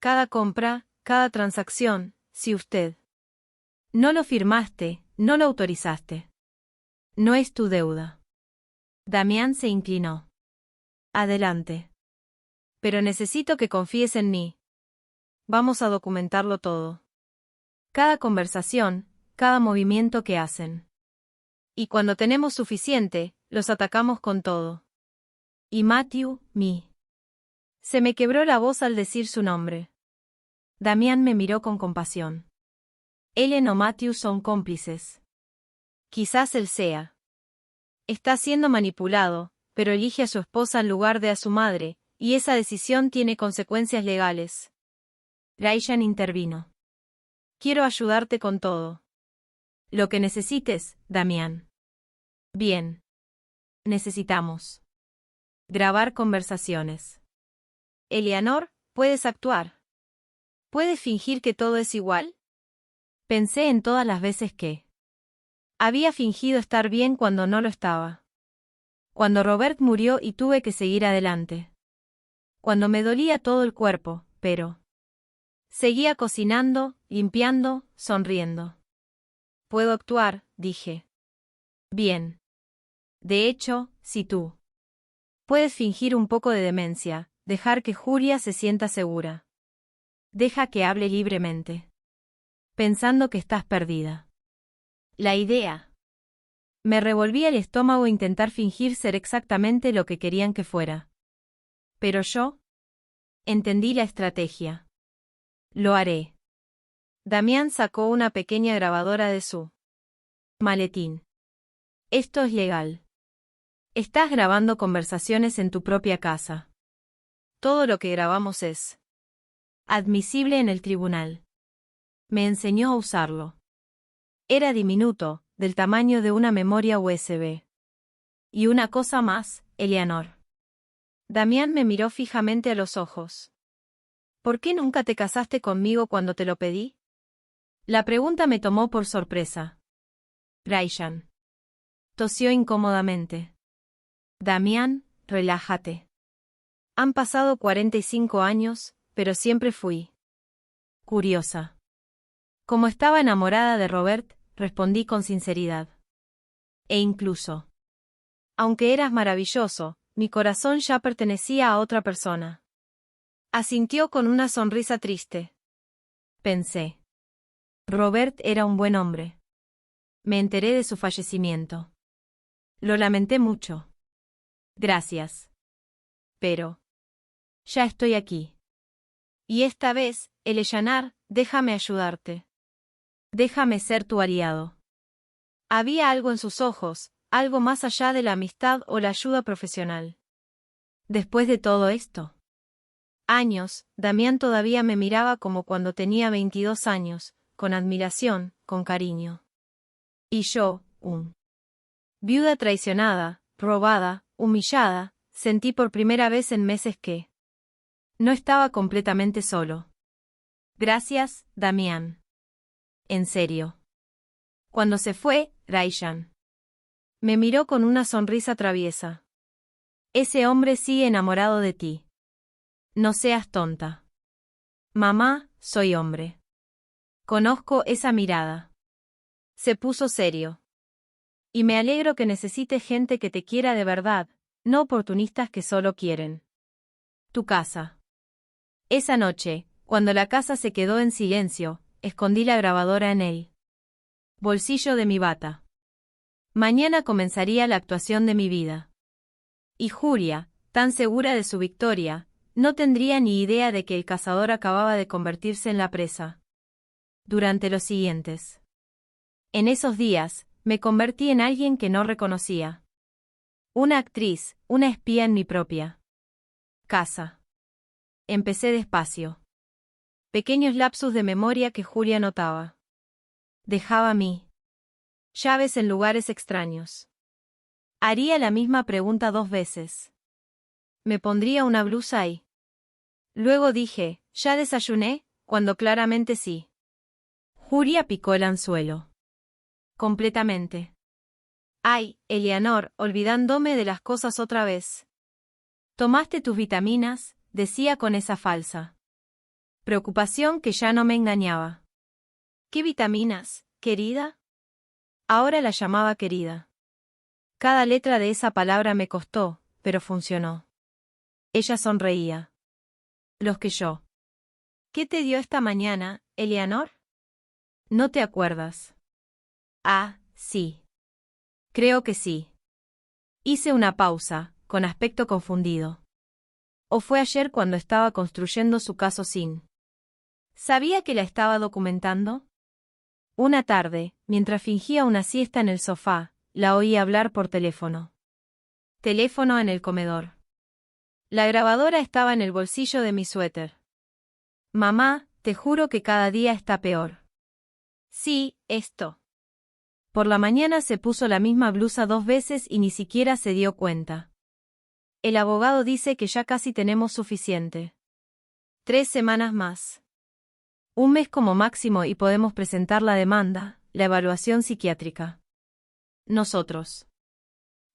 Cada compra, cada transacción, si usted no lo firmaste, no lo autorizaste. No es tu deuda. Damián se inclinó. Adelante. Pero necesito que confíes en mí. Vamos a documentarlo todo. Cada conversación, cada movimiento que hacen. Y cuando tenemos suficiente, los atacamos con todo. Y Matthew, mí. Se me quebró la voz al decir su nombre. Damián me miró con compasión. Ellen o Matthew son cómplices. Quizás él sea. Está siendo manipulado, pero elige a su esposa en lugar de a su madre, y esa decisión tiene consecuencias legales. Ryan intervino. Quiero ayudarte con todo. Lo que necesites, Damián. Bien. Necesitamos grabar conversaciones. Eleanor, ¿puedes actuar? ¿Puedes fingir que todo es igual? Pensé en todas las veces que había fingido estar bien cuando no lo estaba. Cuando Robert murió y tuve que seguir adelante. Cuando me dolía todo el cuerpo, pero seguía cocinando, limpiando, sonriendo. Puedo actuar, dije. Bien. De hecho, si tú puedes fingir un poco de demencia, dejar que Julia se sienta segura. Deja que hable libremente. Pensando que estás perdida. La idea. Me revolvía el estómago intentar fingir ser exactamente lo que querían que fuera. Pero yo entendí la estrategia. Lo haré. Damián sacó una pequeña grabadora de su maletín. Esto es legal. Estás grabando conversaciones en tu propia casa. Todo lo que grabamos es admisible en el tribunal. Me enseñó a usarlo. Era diminuto, del tamaño de una memoria USB. Y una cosa más, Eleanor. Damián me miró fijamente a los ojos. ¿Por qué nunca te casaste conmigo cuando te lo pedí? La pregunta me tomó por sorpresa. Ryan tosió incómodamente. Damián, relájate. Han pasado 45 años, pero siempre fui curiosa. Como estaba enamorada de Robert, respondí con sinceridad. E incluso, aunque eras maravilloso, mi corazón ya pertenecía a otra persona. Asintió con una sonrisa triste. Pensé. Robert era un buen hombre. Me enteré de su fallecimiento. Lo lamenté mucho. Gracias. Pero ya estoy aquí. Y esta vez, Eleanor, déjame ayudarte. Déjame ser tu aliado. Había algo en sus ojos, algo más allá de la amistad o la ayuda profesional. Después de todo esto años, Damián todavía me miraba como cuando tenía 22 años, con admiración, con cariño. Y yo, viuda traicionada, robada, humillada, sentí por primera vez en meses que no estaba completamente solo. Gracias, Damián. En serio. Cuando se fue, Ryan me miró con una sonrisa traviesa. Ese hombre sigue enamorado de ti. No seas tonta. Mamá, soy hombre. Conozco esa mirada. Se puso serio. Y me alegro que necesites gente que te quiera de verdad, no oportunistas que solo quieren tu casa. Esa noche, cuando la casa se quedó en silencio, escondí la grabadora en el bolsillo de mi bata. Mañana comenzaría la actuación de mi vida. Y Julia, tan segura de su victoria, no tendría ni idea de que el cazador acababa de convertirse en la presa. Durante los siguientes. En esos días, Me convertí en alguien que no reconocía. Una actriz, una espía en mi propia casa. Empecé despacio. Pequeños lapsus de memoria que Julia notaba. Dejaba llaves en lugares extraños. Haría la misma pregunta 2 veces. Me pondría una blusa ahí. Luego dije, ¿ya desayuné? Cuando claramente sí. Julia picó el anzuelo. Completamente. Ay, Eleanor, olvidándome de las cosas otra vez. Tomaste tus vitaminas, decía con esa falsa preocupación que ya no me engañaba. ¿Qué vitaminas, querida? Ahora la llamaba querida. Cada letra de esa palabra me costó, pero funcionó. Ella sonreía. Los que yo. ¿Qué te dio esta mañana, Eleanor? ¿No te acuerdas? Ah, sí. Creo que sí. Hice una pausa, con aspecto confundido. ¿O fue ayer cuando estaba construyendo su caso sin? ¿Sabía que la estaba documentando? Una tarde, mientras fingía una siesta en el sofá, la oí hablar por teléfono. Teléfono en el comedor. La grabadora estaba en el bolsillo de mi suéter. Mamá, te juro que cada día está peor. Sí, esto. Por la mañana se puso la misma blusa 2 veces y ni siquiera se dio cuenta. El abogado dice que ya casi tenemos suficiente. 3 semanas más. 1 mes como máximo y podemos presentar la demanda, la evaluación psiquiátrica. Nosotros.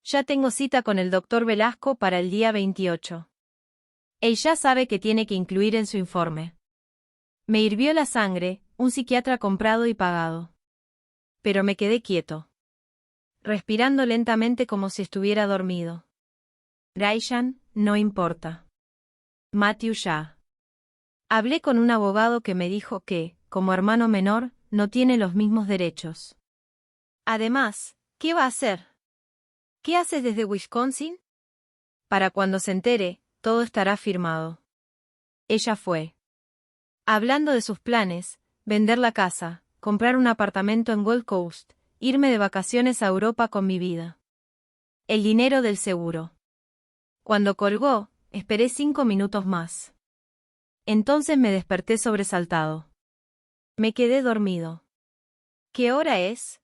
Ya tengo cita con el doctor Velasco para el día 28. Él ya sabe que tiene que incluir en su informe. Me hirvió la sangre, un psiquiatra comprado y pagado. Pero me quedé quieto. Respirando lentamente como si estuviera dormido. Raishan, no importa. Matthew ya. Hablé con un abogado que me dijo que, como hermano menor, no tiene los mismos derechos. Además, ¿qué va a hacer? ¿Qué haces desde Wisconsin? Para cuando se entere, todo estará firmado. Ella fue. Hablando de sus planes, vender la casa, comprar un apartamento en Gold Coast, irme de vacaciones a Europa con mi vida. El dinero del seguro. Cuando colgó, esperé 5 minutos más. Entonces me desperté sobresaltado. Me quedé dormido. ¿Qué hora es?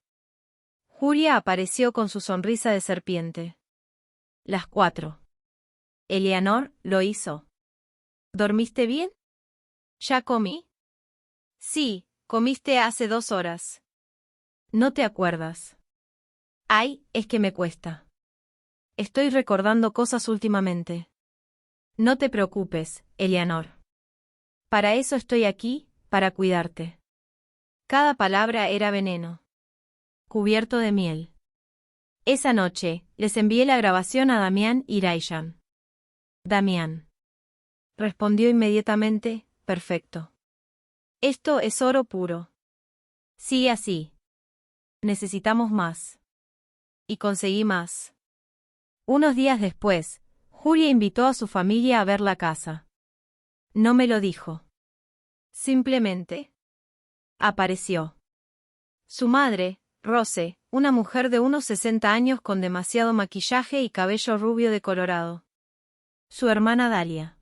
Julia apareció con su sonrisa de serpiente. Las 4. Eleanor, lo hizo. ¿Dormiste bien? ¿Ya comí? Sí, comiste hace 2 horas. ¿No te acuerdas? Ay, es que me cuesta. Estoy recordando cosas últimamente. No te preocupes, Eleanor. Para eso estoy aquí, para cuidarte. Cada palabra era veneno. Cubierto de miel. Esa noche, les envié la grabación a Damián y Raishan. Damián. Respondió inmediatamente, perfecto. Esto es oro puro. Sigue así. Necesitamos más. Y conseguí más. Unos días después, Julia invitó a su familia a ver la casa. No me lo dijo. Simplemente apareció. Su madre, Rose, una mujer de unos 60 años con demasiado maquillaje y cabello rubio de colorado. Su hermana Dalia.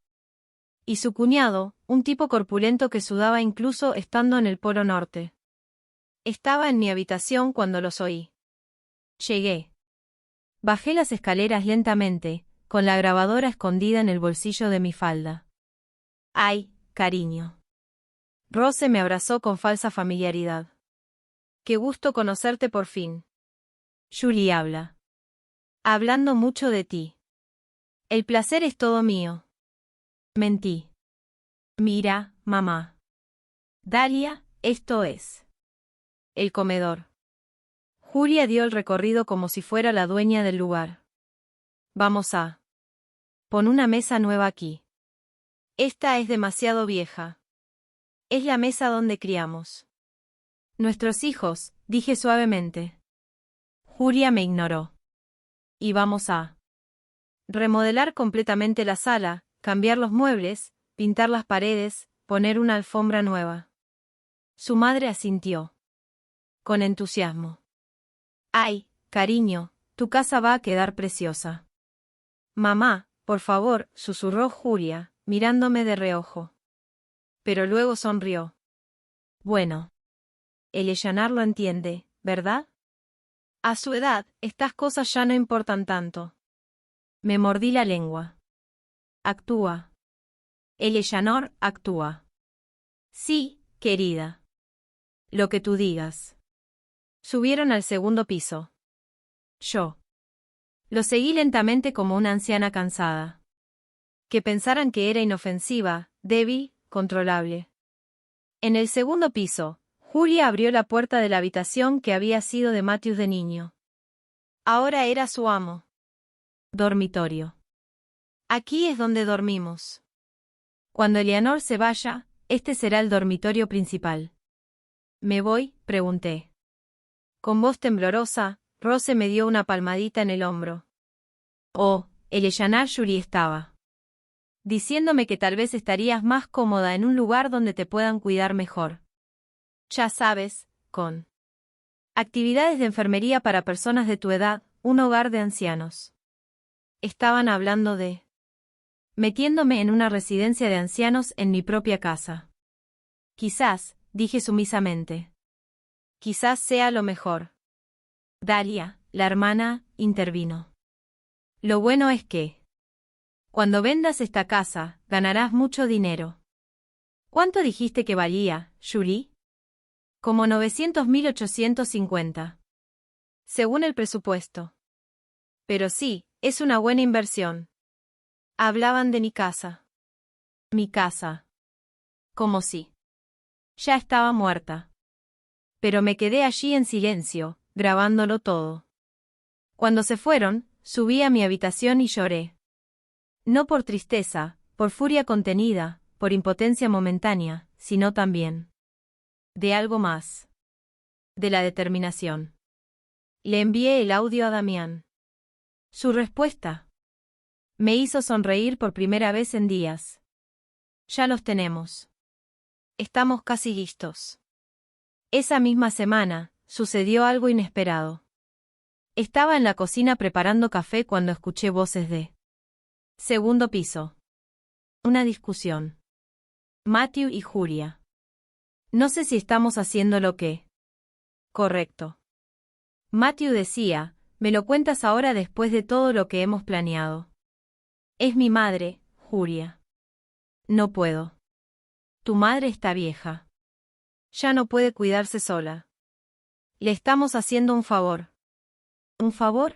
Y su cuñado, un tipo corpulento que sudaba incluso estando en el Polo Norte. Estaba en mi habitación cuando los oí. Llegué. Bajé las escaleras lentamente, con la grabadora escondida en el bolsillo de mi falda. Ay, cariño. Rose me abrazó con falsa familiaridad. Qué gusto conocerte por fin. Julie habla. Hablando mucho de ti. El placer es todo mío. Mentí. Mira, mamá. Dalia, esto es. El comedor. Julia dio el recorrido como si fuera la dueña del lugar. Vamos a. Pon una mesa nueva aquí. Esta es demasiado vieja. Es la mesa donde criamos. Nuestros hijos, dije suavemente. Julia me ignoró. Y vamos a. Remodelar completamente la sala, cambiar los muebles, pintar las paredes, poner una alfombra nueva. Su madre asintió. Con entusiasmo. Ay, cariño, tu casa va a quedar preciosa. Mamá, por favor, susurró Julia, mirándome de reojo. Pero luego sonrió. Bueno. Eleanor lo entiende, ¿verdad? A su edad, estas cosas ya no importan tanto. Me mordí la lengua. Actúa. Eleanor, actúa. Sí, querida. Lo que tú digas. Subieron al segundo piso. Yo. Lo seguí lentamente como una anciana cansada. Que pensaran que era inofensiva, débil, controlable. En el segundo piso, Julia abrió la puerta de la habitación que había sido de Matthew de niño. Ahora era su amo. Dormitorio. Aquí es donde dormimos. Cuando Eleanor se vaya, este será el dormitorio principal. ¿Me voy?, pregunté. Con voz temblorosa, Rose me dio una palmadita en el hombro. Oh, Eleanor Julie estaba diciéndome que tal vez estarías más cómoda en un lugar donde te puedan cuidar mejor. Ya sabes, con actividades de enfermería para personas de tu edad, un hogar de ancianos. Estaban hablando de metiéndome en una residencia de ancianos en mi propia casa. Quizás, dije sumisamente. Quizás sea lo mejor. Dalia, la hermana, intervino. Lo bueno es que cuando vendas esta casa, ganarás mucho dinero. ¿Cuánto dijiste que valía, Julie? Como 900.850. Según el presupuesto. Pero sí, es una buena inversión. Hablaban de mi casa. Mi casa. Como si ya estaba muerta. Pero me quedé allí en silencio, grabándolo todo. Cuando se fueron, subí a mi habitación y lloré. No por tristeza, por furia contenida, por impotencia momentánea, sino también de algo más. De la determinación. Le envié el audio a Damián. Su respuesta me hizo sonreír por primera vez en días. Ya los tenemos. Estamos casi listos. Esa misma semana, sucedió algo inesperado. Estaba en la cocina preparando café cuando escuché voces de segundo piso. Una discusión. Matthew y Julia. No sé si estamos haciendo lo que correcto. Matthew decía, me lo cuentas ahora después de todo lo que hemos planeado. Es mi madre, Julia. No puedo. Tu madre está vieja. Ya no puede cuidarse sola. Le estamos haciendo un favor. ¿Un favor?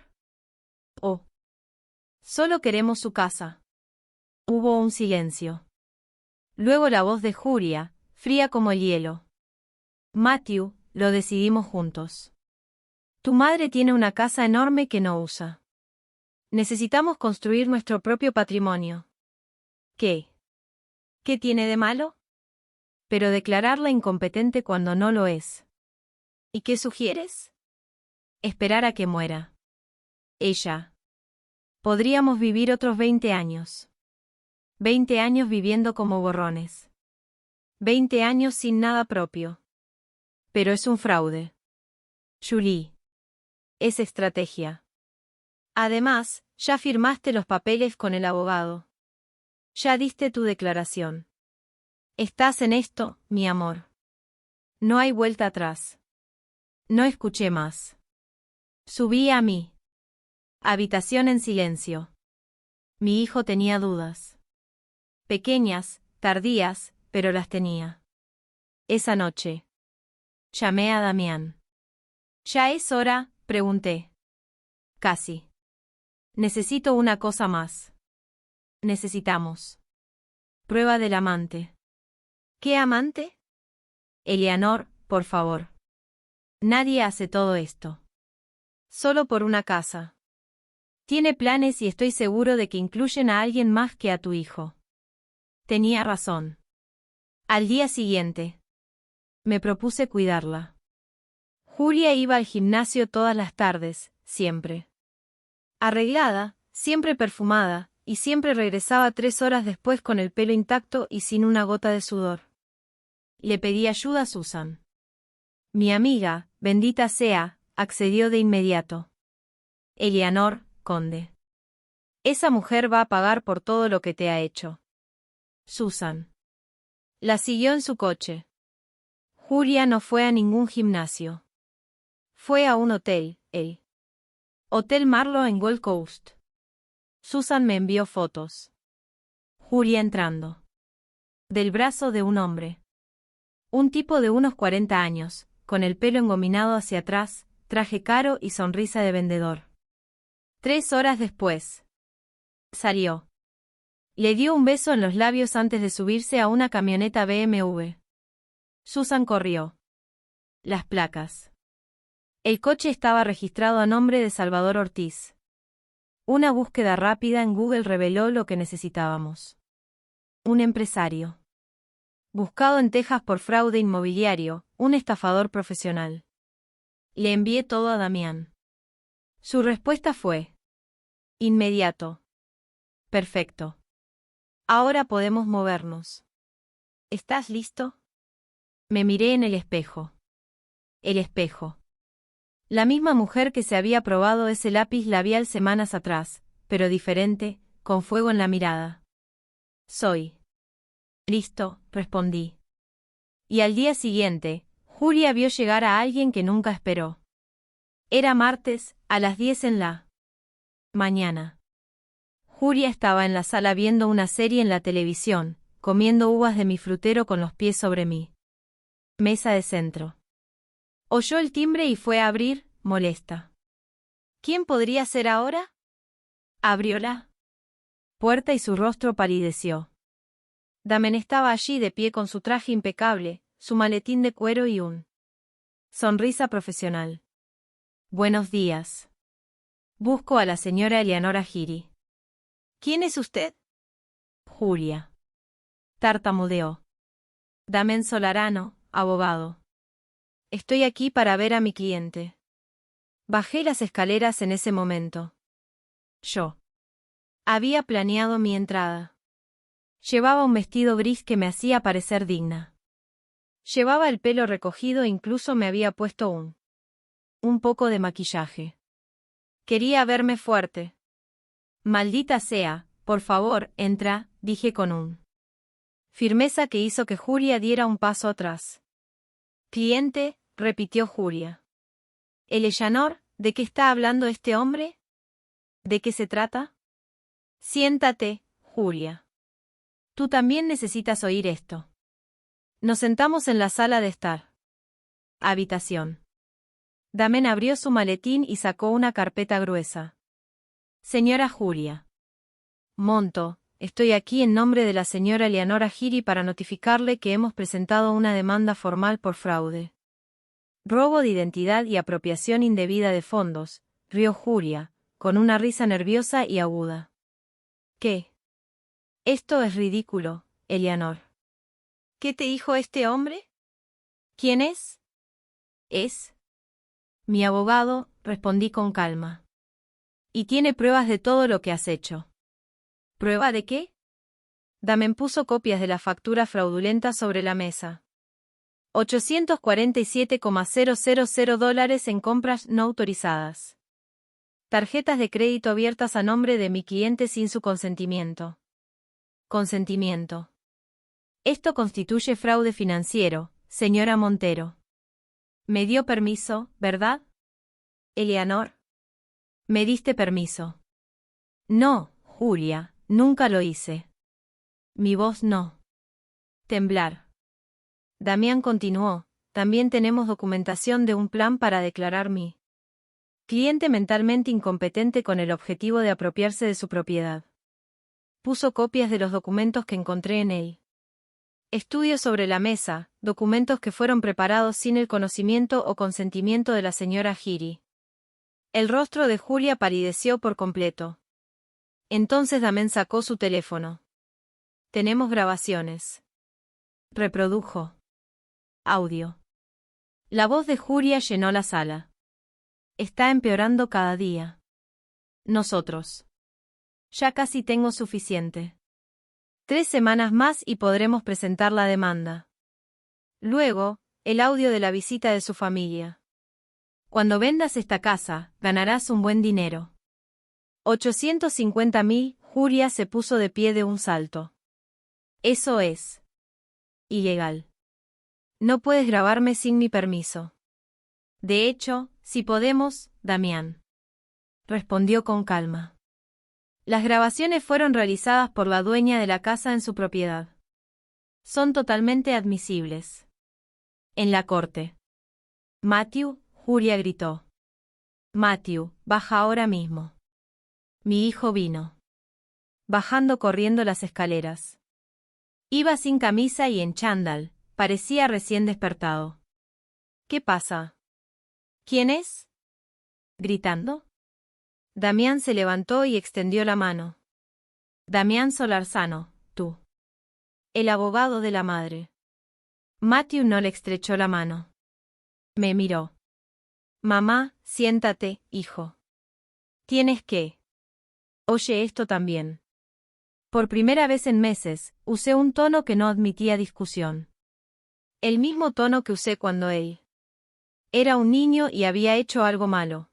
Oh. Solo queremos su casa. Hubo un silencio. Luego la voz de Julia, fría como el hielo. Matthew, lo decidimos juntos. Tu madre tiene una casa enorme que no usa. Necesitamos construir nuestro propio patrimonio. ¿Qué? ¿Qué tiene de malo? Pero declararla incompetente cuando no lo es. ¿Y qué sugieres? Esperar a que muera. Ella. Podríamos vivir otros 20 años. 20 años viviendo como borrones. 20 años sin nada propio. Pero es un fraude. Julie. Es estrategia. Además, ya firmaste los papeles con el abogado. Ya diste tu declaración. Estás en esto, mi amor. No hay vuelta atrás. No escuché más. Subí a mi habitación en silencio. Mi hijo tenía dudas. Pequeñas, tardías, pero las tenía. Esa noche. Llamé a Damián. ¿Ya es hora?, pregunté. Casi. Necesito una cosa más. Necesitamos prueba del amante. ¿Qué amante? Eleanor, por favor. Nadie hace todo esto solo por una casa. Tiene planes y estoy seguro de que incluyen a alguien más que a tu hijo. Tenía razón. Al día siguiente, me propuse cuidarla. Julia iba al gimnasio todas las tardes, siempre arreglada, siempre perfumada, y siempre regresaba 3 horas después con el pelo intacto y sin una gota de sudor. Le pedí ayuda a Susan. Mi amiga, bendita sea, accedió de inmediato. Eleanor, conde. Esa mujer va a pagar por todo lo que te ha hecho. Susan. La siguió en su coche. Julia no fue a ningún gimnasio. Fue a un hotel, el Hotel Marlowe en Gold Coast. Susan me envió fotos. Julia entrando. Del brazo de un hombre. Un tipo de unos 40 años, con el pelo engominado hacia atrás, traje caro y sonrisa de vendedor. 3 horas después. Salió. Le dio un beso en los labios antes de subirse a una camioneta BMW. Susan corrió. Las placas. El coche estaba registrado a nombre de Salvador Ortiz. Una búsqueda rápida en Google reveló lo que necesitábamos. Un empresario. Buscado en Texas por fraude inmobiliario, un estafador profesional. Le envié todo a Damián. Su respuesta fue: inmediato. Perfecto. Ahora podemos movernos. ¿Estás listo? Me miré en el espejo. El espejo. La misma mujer que se había probado ese lápiz labial semanas atrás, pero diferente, con fuego en la mirada. Soy. Listo, respondí. Y al día siguiente, Julia vio llegar a alguien que nunca esperó. Era martes, a las 10 en la mañana. Julia estaba en la sala viendo una serie en la televisión, comiendo uvas de mi frutero con los pies sobre mi mesa de centro. Oyó el timbre y fue a abrir, molesta. ¿Quién podría ser ahora? Abrió la puerta y su rostro palideció. Damen estaba allí de pie con su traje impecable, su maletín de cuero y un sonrisa profesional. Buenos días. Busco a la señora Eleanora Giri. ¿Quién es usted? Julia. Tartamudeó. Damen Solarano, abogado. Estoy aquí para ver a mi cliente. Bajé las escaleras en ese momento. Yo había planeado mi entrada. Llevaba un vestido gris que me hacía parecer digna. Llevaba el pelo recogido e incluso me había puesto un poco de maquillaje. Quería verme fuerte. Maldita sea, por favor, entra, dije con firmeza que hizo que Julia diera un paso atrás. Cliente, repitió Julia. Eleanor, ¿de qué está hablando este hombre? ¿De qué se trata? Siéntate, Julia. Tú también necesitas oír esto. Nos sentamos en la sala de estar. Habitación. Damen abrió su maletín y sacó una carpeta gruesa. Señora Julia. Monto, estoy aquí en nombre de la señora Eleanora Giri para notificarle que hemos presentado una demanda formal por fraude. Robo de identidad y apropiación indebida de fondos, rió Julia, con una risa nerviosa y aguda. ¿Qué? Esto es ridículo, Eleanor. ¿Qué te dijo este hombre? ¿Quién es? Es mi abogado, respondí con calma. Y tiene pruebas de todo lo que has hecho. ¿Prueba de qué? Damen puso copias de la factura fraudulenta sobre la mesa. $847,000 en compras no autorizadas. Tarjetas de crédito abiertas a nombre de mi cliente sin su consentimiento. Consentimiento. Esto constituye fraude financiero, señora Montero. Me dio permiso, ¿verdad? Eleanor. Me diste permiso. No, Julia, nunca lo hice. Mi voz no. Temblar. Damián continuó, también tenemos documentación de un plan para declarar mi cliente mentalmente incompetente con el objetivo de apropiarse de su propiedad. Puso copias de los documentos que encontré en él. Estudio sobre la mesa, documentos que fueron preparados sin el conocimiento o consentimiento de la señora Giri. El rostro de Julia palideció por completo. Entonces Damen sacó su teléfono. Tenemos grabaciones. Reprodujo. Audio. La voz de Julia llenó la sala. Está empeorando cada día. Nosotros. Ya casi tengo suficiente. 3 semanas más y podremos presentar la demanda. Luego, el audio de la visita de su familia. Cuando vendas esta casa, ganarás un buen dinero. 850.000, Julia se puso de pie de un salto. Eso es ilegal. No puedes grabarme sin mi permiso. De hecho, si podemos, Damián. Respondió con calma. Las grabaciones fueron realizadas por la dueña de la casa en su propiedad. Son totalmente admisibles. En la corte. Matthew, Julia gritó. Matthew, baja ahora mismo. Mi hijo vino. Bajando corriendo las escaleras. Iba sin camisa y en chándal, parecía recién despertado. ¿Qué pasa? ¿Quién es? Gritando. Damián se levantó y extendió la mano. Damián Solarzano, tú. El abogado de la madre. Matthew no le estrechó la mano. Me miró. Mamá, siéntate, hijo. Tienes que. Oye esto también. Por primera vez en meses, usé un tono que no admitía discusión. El mismo tono que usé cuando él era un niño y había hecho algo malo.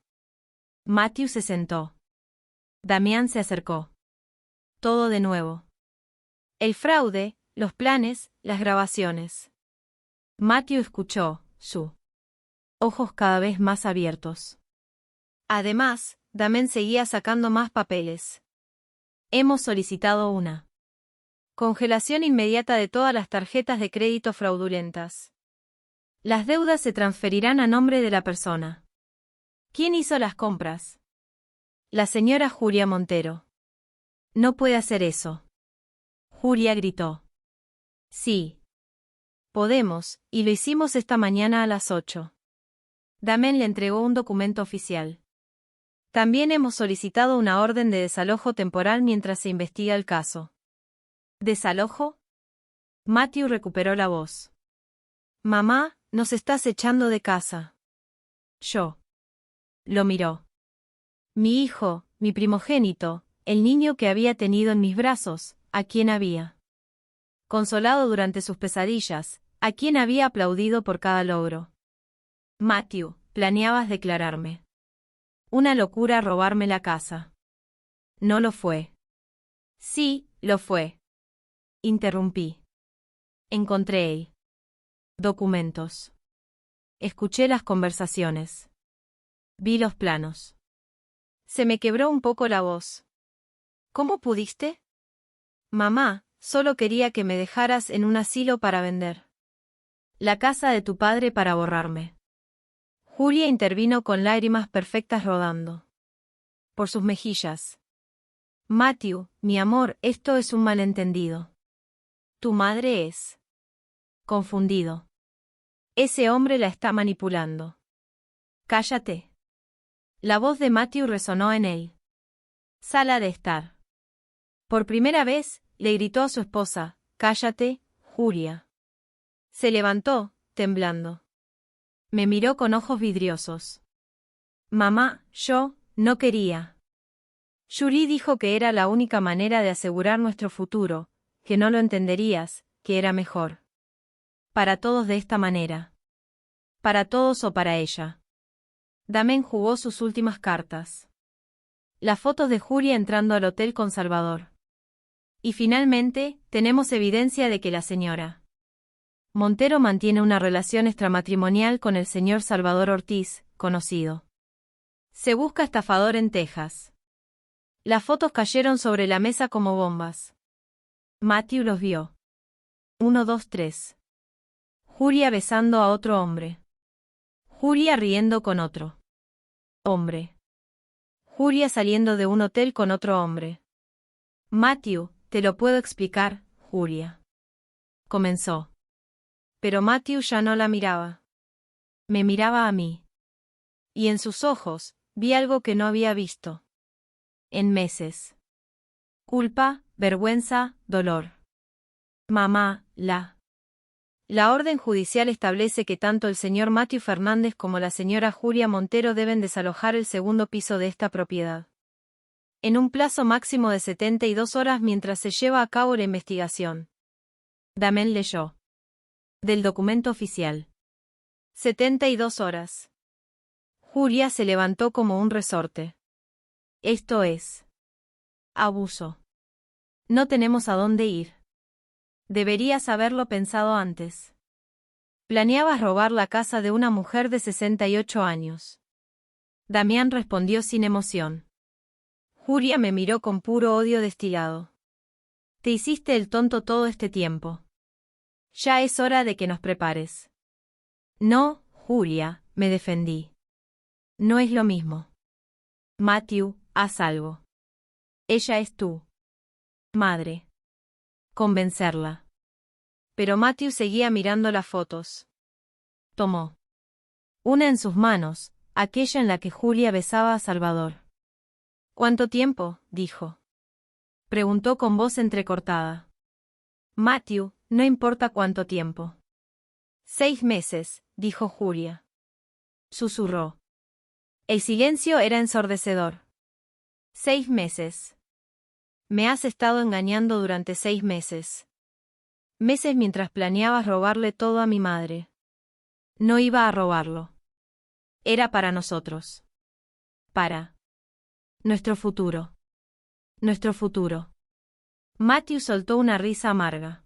Matthew se sentó. Damián se acercó. Todo de nuevo. El fraude, los planes, las grabaciones. Matthew escuchó, sus ojos cada vez más abiertos. Además, Damián seguía sacando más papeles. Hemos solicitado una congelación inmediata de todas las tarjetas de crédito fraudulentas. Las deudas se transferirán a nombre de la persona. ¿Quién hizo las compras? La señora Julia Montero. No puede hacer eso. Julia gritó. Sí. Podemos, y lo hicimos esta mañana a las 8. Damián le entregó un documento oficial. También hemos solicitado una orden de desalojo temporal mientras se investiga el caso. ¿Desalojo? Matthew recuperó la voz. Mamá, nos estás echando de casa. Yo. Lo miró. Mi hijo, mi primogénito, el niño que había tenido en mis brazos, a quien había consolado durante sus pesadillas, a quien había aplaudido por cada logro. Matthew, planeabas declararme. Una locura robarme la casa. No lo fue. Sí, lo fue. Interrumpí. Encontré documentos. Escuché las conversaciones. Vi los planos. Se me quebró un poco la voz. ¿Cómo pudiste? Mamá, solo quería que me dejaras en un asilo para vender la casa de tu padre para borrarme. Julia intervino con lágrimas perfectas rodando por sus mejillas. Matthew, mi amor, esto es un malentendido. Tu madre es confundido. Ese hombre la está manipulando. Cállate. La voz de Matthew resonó en él. Sala de estar. Por primera vez, le gritó a su esposa, cállate, Julia. Se levantó, temblando. Me miró con ojos vidriosos. Mamá, yo, no quería. Yuri dijo que era la única manera de asegurar nuestro futuro, que no lo entenderías, que era mejor. Para todos de esta manera. Para todos o para ella. Damián jugó sus últimas cartas. Las fotos de Julia entrando al hotel con Salvador. Y finalmente, tenemos evidencia de que la señora Montero mantiene una relación extramatrimonial con el señor Salvador Ortiz, conocido. Se busca estafador en Texas. Las fotos cayeron sobre la mesa como bombas. Matthew los vio. 1, 2, 3. Julia besando a otro hombre. Julia riendo con otro hombre. Julia saliendo de un hotel con otro hombre. Matthew, te lo puedo explicar, Julia. Comenzó. Pero Matthew ya no la miraba. Me miraba a mí. Y en sus ojos, vi algo que no había visto en meses. Culpa, vergüenza, dolor. Mamá, La orden judicial establece que tanto el señor Matthew Fernández como la señora Julia Montero deben desalojar el segundo piso de esta propiedad. En un plazo máximo de 72 horas mientras se lleva a cabo la investigación. Damián leyó. Del documento oficial. 72 horas. Julia se levantó como un resorte. Esto es abuso. No tenemos a dónde ir. Deberías haberlo pensado antes. Planeabas robar la casa de una mujer de 68 años. Damián respondió sin emoción. Julia me miró con puro odio destilado. Te hiciste el tonto todo este tiempo. Ya es hora de que nos prepares. No, Julia, me defendí. No es lo mismo. Matthew, haz algo. Ella es tu madre. Convencerla. Pero Matthew seguía mirando las fotos. Tomó una en sus manos, aquella en la que Julia besaba a Salvador. ¿Cuánto tiempo? Dijo. Preguntó con voz entrecortada. Matthew, no importa cuánto tiempo. 6 meses, dijo Julia. Susurró. El silencio era ensordecedor. 6 meses. Me has estado engañando durante 6 meses. Meses mientras planeabas robarle todo a mi madre. No iba a robarlo. Era para nosotros. Para nuestro futuro. Nuestro futuro. Matthew soltó una risa amarga.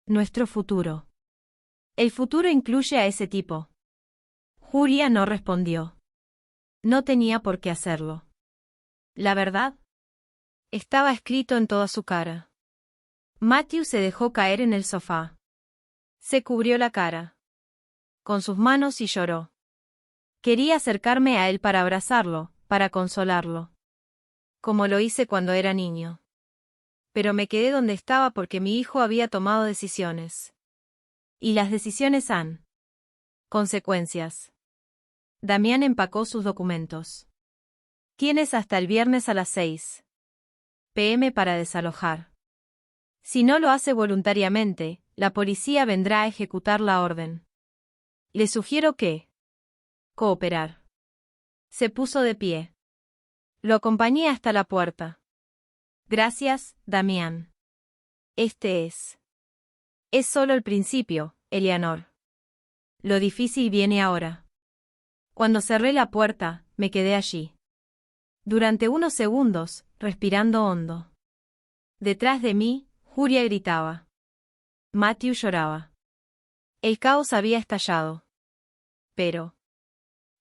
Nuestro futuro. El futuro incluye a ese tipo. Julia no respondió. No tenía por qué hacerlo. La verdad estaba escrito en toda su cara. Matthew se dejó caer en el sofá. Se cubrió la cara con sus manos y lloró. Quería acercarme a él para abrazarlo, para consolarlo. Como lo hice cuando era niño. Pero me quedé donde estaba porque mi hijo había tomado decisiones. Y las decisiones han consecuencias. Damián empacó sus documentos. Tienes hasta el viernes a las 6 p.m. para desalojar. Si no lo hace voluntariamente, la policía vendrá a ejecutar la orden. Le sugiero que cooperar. Se puso de pie. Lo acompañé hasta la puerta. Gracias, Damián. Este es solo el principio, Eleanor. Lo difícil viene ahora. Cuando cerré la puerta, me quedé allí. Durante unos segundos, respirando hondo. Detrás de mí, Julia gritaba. Matthew lloraba. El caos había estallado. Pero,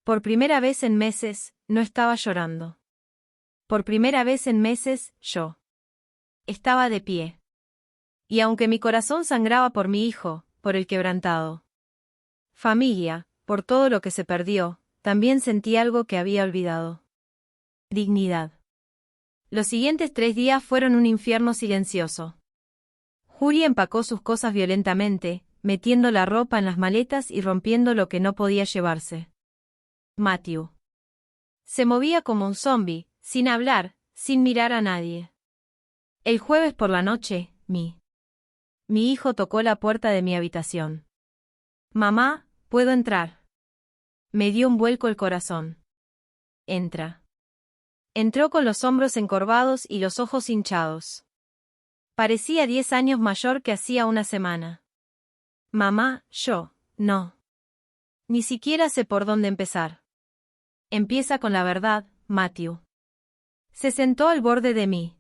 por primera vez en meses, no estaba llorando. Por primera vez en meses, yo estaba de pie. Y aunque mi corazón sangraba por mi hijo, por el quebrantado familia, por todo lo que se perdió, también sentí algo que había olvidado. Dignidad. Los siguientes 3 días fueron un infierno silencioso. Julia empacó sus cosas violentamente, metiendo la ropa en las maletas y rompiendo lo que no podía llevarse. Matthew se movía como un zombi, sin hablar, sin mirar a nadie. El jueves por la noche, mi hijo tocó la puerta de mi habitación. Mamá, ¿puedo entrar? Me dio un vuelco el corazón. Entra. Entró con los hombros encorvados y los ojos hinchados. Parecía 10 años mayor que hacía una semana. Mamá, no. Ni siquiera sé por dónde empezar. Empieza con la verdad, Matthew. Se sentó al borde de mi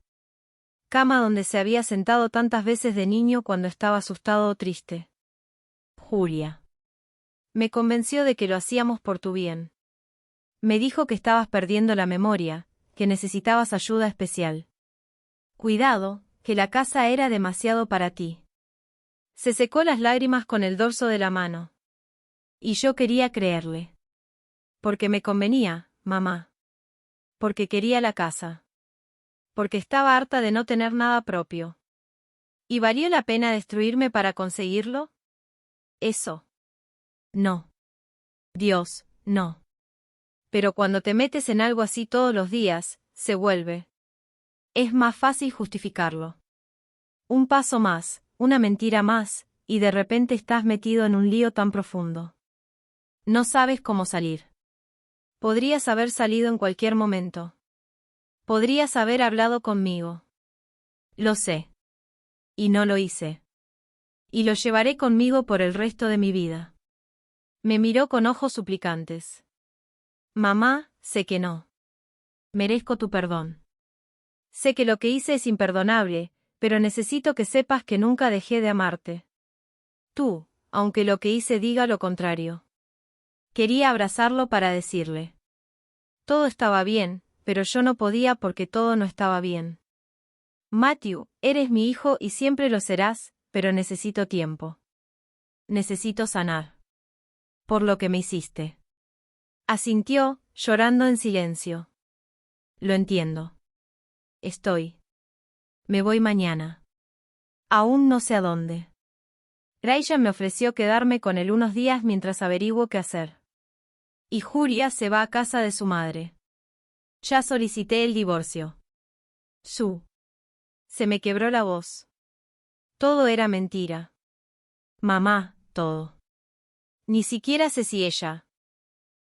cama donde se había sentado tantas veces de niño cuando estaba asustado o triste. Julia. Me convenció de que lo hacíamos por tu bien. Me dijo que estabas perdiendo la memoria, que necesitabas ayuda especial. Cuidado, que la casa era demasiado para ti. Se secó las lágrimas con el dorso de la mano. Y yo quería creerle. Porque me convenía, mamá. Porque quería la casa. Porque estaba harta de no tener nada propio. ¿Y valió la pena destruirme para conseguirlo? Eso. No. Dios, no. Pero cuando te metes en algo así todos los días, se vuelve. Es más fácil justificarlo. Un paso más, una mentira más, y de repente estás metido en un lío tan profundo. No sabes cómo salir. Podrías haber salido en cualquier momento. Podrías haber hablado conmigo. Lo sé. Y no lo hice. Y lo llevaré conmigo por el resto de mi vida. Me miró con ojos suplicantes. Mamá, sé que no. Merezco tu perdón. Sé que lo que hice es imperdonable, pero necesito que sepas que nunca dejé de amarte. Tú, aunque lo que hice diga lo contrario. Quería abrazarlo para decirle. Todo estaba bien, pero yo no podía porque todo no estaba bien. Matthew, eres mi hijo y siempre lo serás, pero necesito tiempo. Necesito sanar. Por lo que me hiciste. Asintió, llorando en silencio. Lo entiendo. Me voy mañana. Aún no sé a dónde. Ryan me ofreció quedarme con él unos días mientras averiguo qué hacer. Y Julia se va a casa de su madre. Ya solicité el divorcio. Se me quebró la voz. Todo era mentira. Mamá, todo. Ni siquiera sé si ella.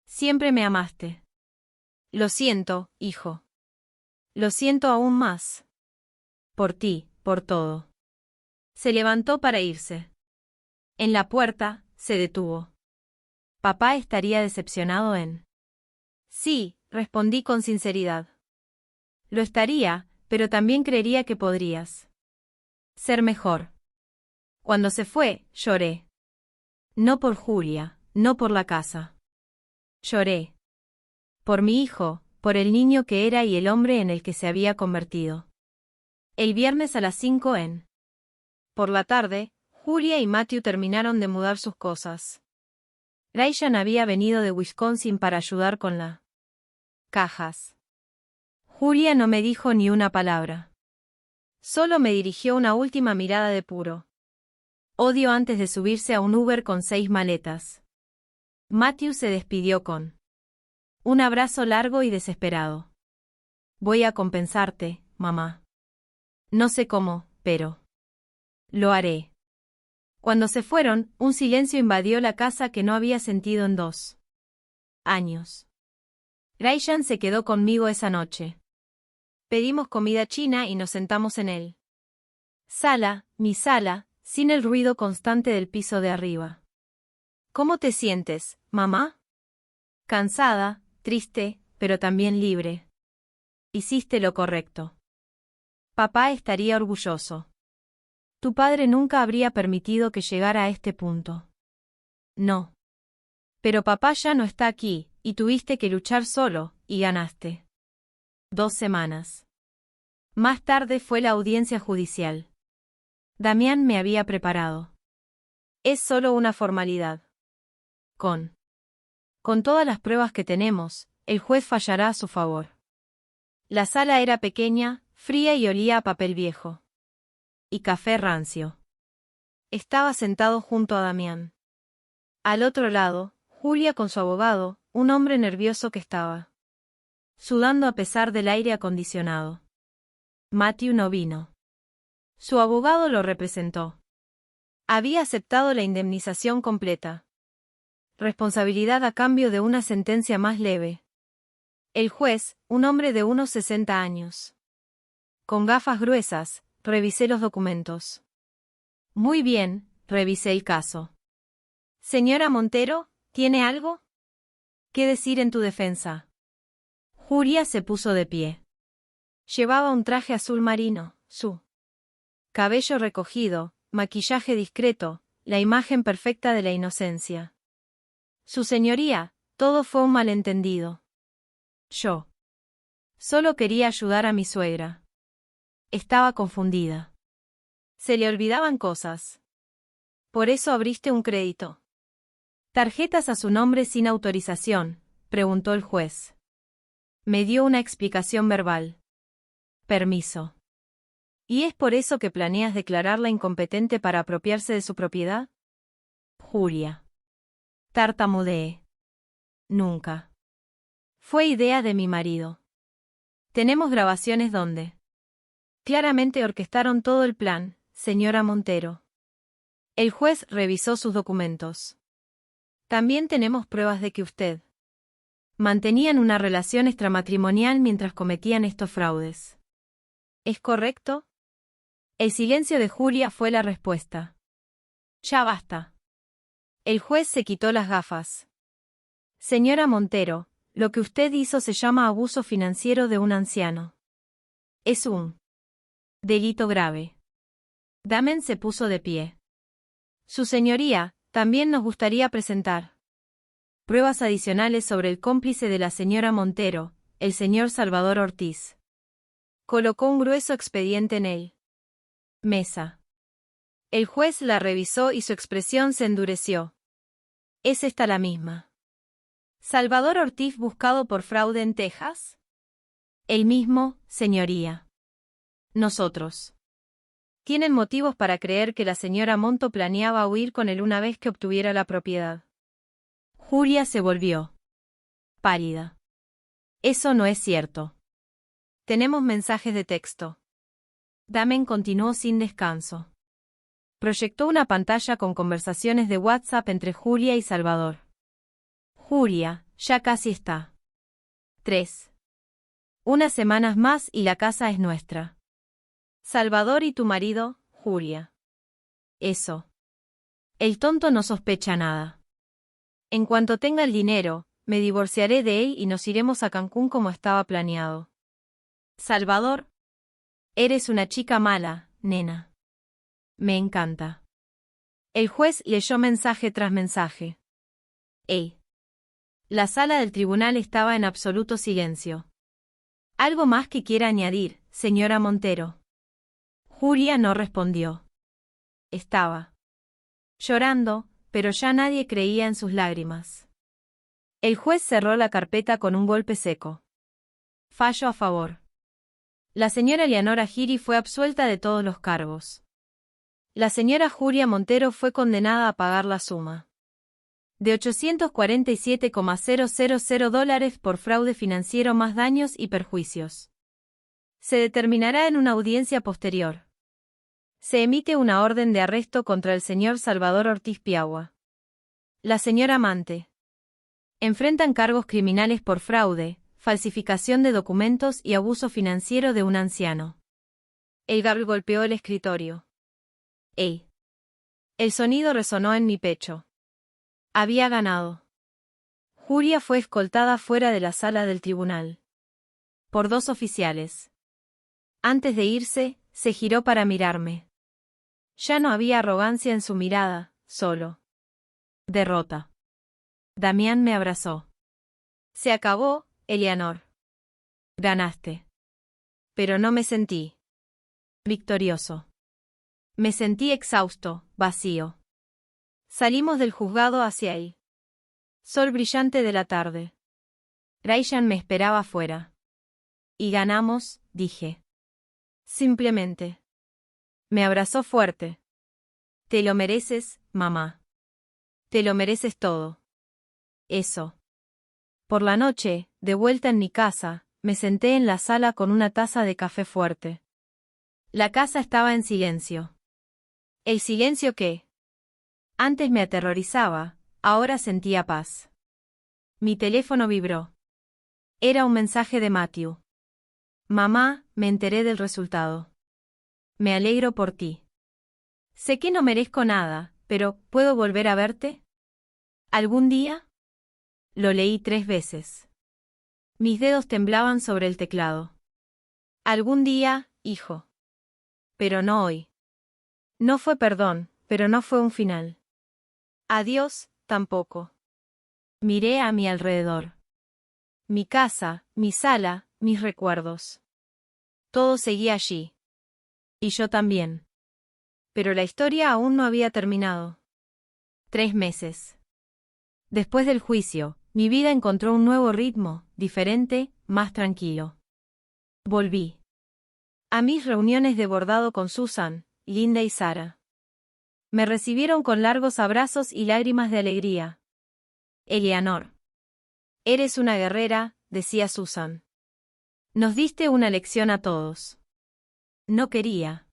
Siempre me amaste. Lo siento, hijo. Lo siento aún más. Por ti, por todo. Se levantó para irse. En la puerta, se detuvo. Papá estaría decepcionado en. Sí, respondí con sinceridad. Lo estaría, pero también creería que podrías ser mejor. Cuando se fue, lloré. No por Julia, no por la casa. Lloré. Por mi hijo, por el niño que era y el hombre en el que se había convertido. El viernes a las 5 en. Por la tarde, Julia y Matthew terminaron de mudar sus cosas. Ryan había venido de Wisconsin para ayudar con las cajas. Julia no me dijo ni una palabra. Solo me dirigió una última mirada de puro odio antes de subirse a un Uber con 6 maletas. Matthew se despidió con un abrazo largo y desesperado. Voy a compensarte, mamá. No sé cómo, pero lo haré. Cuando se fueron, un silencio invadió la casa que no había sentido en 2 años. Ryan se quedó conmigo esa noche. Pedimos comida china y nos sentamos en él. Mi sala, sin el ruido constante del piso de arriba. ¿Cómo te sientes, mamá? Cansada, triste, pero también libre. Hiciste lo correcto. Papá estaría orgulloso. Tu padre nunca habría permitido que llegara a este punto. No. Pero papá ya no está aquí, y tuviste que luchar solo, y ganaste. 2 semanas. Más tarde fue la audiencia judicial. Damián me había preparado. Es solo una formalidad. Con todas las pruebas que tenemos, el juez fallará a su favor. La sala era pequeña, fría y olía a papel viejo. Y café rancio. Estaba sentado junto a Damián. Al otro lado, Julia con su abogado, un hombre nervioso que estaba sudando a pesar del aire acondicionado. Matthew no vino. Su abogado lo representó. Había aceptado la indemnización completa. Responsabilidad a cambio de una sentencia más leve. El juez, un hombre de unos 60 años. Con gafas gruesas, revisé los documentos. Muy bien, revisé el caso. Señora Montero, ¿tiene algo que decir en tu defensa? Julia se puso de pie. Llevaba un traje azul marino, su cabello recogido, maquillaje discreto, la imagen perfecta de la inocencia. Su señoría, todo fue un malentendido. Yo solo quería ayudar a mi suegra. Estaba confundida. Se le olvidaban cosas. Por eso abriste un crédito. ¿Tarjetas a su nombre sin autorización?, preguntó el juez. Me dio una explicación verbal. Permiso. ¿Y es por eso que planeas declararla incompetente para apropiarse de su propiedad? Julia. Tartamudeé. Nunca. Fue idea de mi marido. Tenemos grabaciones donde claramente orquestaron todo el plan, señora Montero. El juez revisó sus documentos. También tenemos pruebas de que usted mantenían una relación extramatrimonial mientras cometían estos fraudes. ¿Es correcto? El silencio de Julia fue la respuesta. Ya basta. El juez se quitó las gafas. Señora Montero, Lo que usted hizo se llama abuso financiero de un anciano. Es un delito grave. Damien se puso de pie. Su señoría, también nos gustaría presentar pruebas adicionales sobre el cómplice de la señora Montero, el señor Salvador Ortiz. Colocó un grueso expediente en el mesa. El juez la revisó y su expresión se endureció. ¿Es esta la misma? ¿Salvador Ortiz buscado por fraude en Texas? El mismo, señoría. Nosotros. Tienen motivos para creer que la señora Monto planeaba huir con él una vez que obtuviera la propiedad. Julia se volvió pálida. Eso no es cierto. Tenemos mensajes de texto. Damien continuó sin descanso. Proyectó una pantalla con conversaciones de WhatsApp entre Julia y Salvador. Julia, ya casi está. 3. Unas semanas más y la casa es nuestra. Salvador y tu marido, Julia. Eso. El tonto no sospecha nada. En cuanto tenga el dinero, me divorciaré de él y nos iremos a Cancún como estaba planeado. Salvador. Eres una chica mala, nena. Me encanta. El juez leyó mensaje tras mensaje. ¡Ey! La sala del tribunal estaba en absoluto silencio. ¿Algo más que quiera añadir, señora Montero? Julia no respondió. Estaba llorando, pero ya nadie creía en sus lágrimas. El juez cerró la carpeta con un golpe seco. Fallo a favor. La señora Eleanora Giri fue absuelta de todos los cargos. La señora Julia Montero fue condenada a pagar la suma de $847,000 por fraude financiero más daños y perjuicios. Se determinará en una audiencia posterior. Se emite una orden de arresto contra el señor Salvador Ortiz Piagua. La señora Amante. Enfrentan cargos criminales por fraude, falsificación de documentos y abuso financiero de un anciano. Elgar golpeó el escritorio. ¡Ey! El sonido resonó en mi pecho. Había ganado. Julia fue escoltada fuera de la sala del tribunal por 2 oficiales. Antes de irse, se giró para mirarme. Ya no había arrogancia en su mirada, solo derrota. Damián me abrazó. Se acabó, Eleanor. Ganaste. Pero no me sentí victorioso. Me sentí exhausto, vacío. Salimos del juzgado hacia el sol brillante de la tarde. Ryan me esperaba afuera. Y ganamos, dije. Simplemente. Me abrazó fuerte. Te lo mereces, mamá. Te lo mereces todo. Eso. Por la noche, de vuelta en mi casa, me senté en la sala con una taza de café fuerte. La casa estaba en silencio. El silencio que antes me aterrorizaba, ahora sentía paz. Mi teléfono vibró. Era un mensaje de Matthew. Mamá, me enteré del resultado. Me alegro por ti. Sé que no merezco nada, pero ¿puedo volver a verte? ¿Algún día? Lo leí 3 veces. Mis dedos temblaban sobre el teclado. Algún día, hijo. Pero no hoy. No fue perdón, pero no fue un final. Adiós, tampoco. Miré a mi alrededor. Mi casa, mi sala, mis recuerdos. Todo seguía allí. Y yo también. Pero la historia aún no había terminado. 3 meses. Después del juicio, mi vida encontró un nuevo ritmo, diferente, más tranquilo. Volví a mis reuniones de bordado con Susan, Linda y Sara. Me recibieron con largos abrazos y lágrimas de alegría. Eleanor. Eres una guerrera, decía Susan. Nos diste una lección a todos. No quería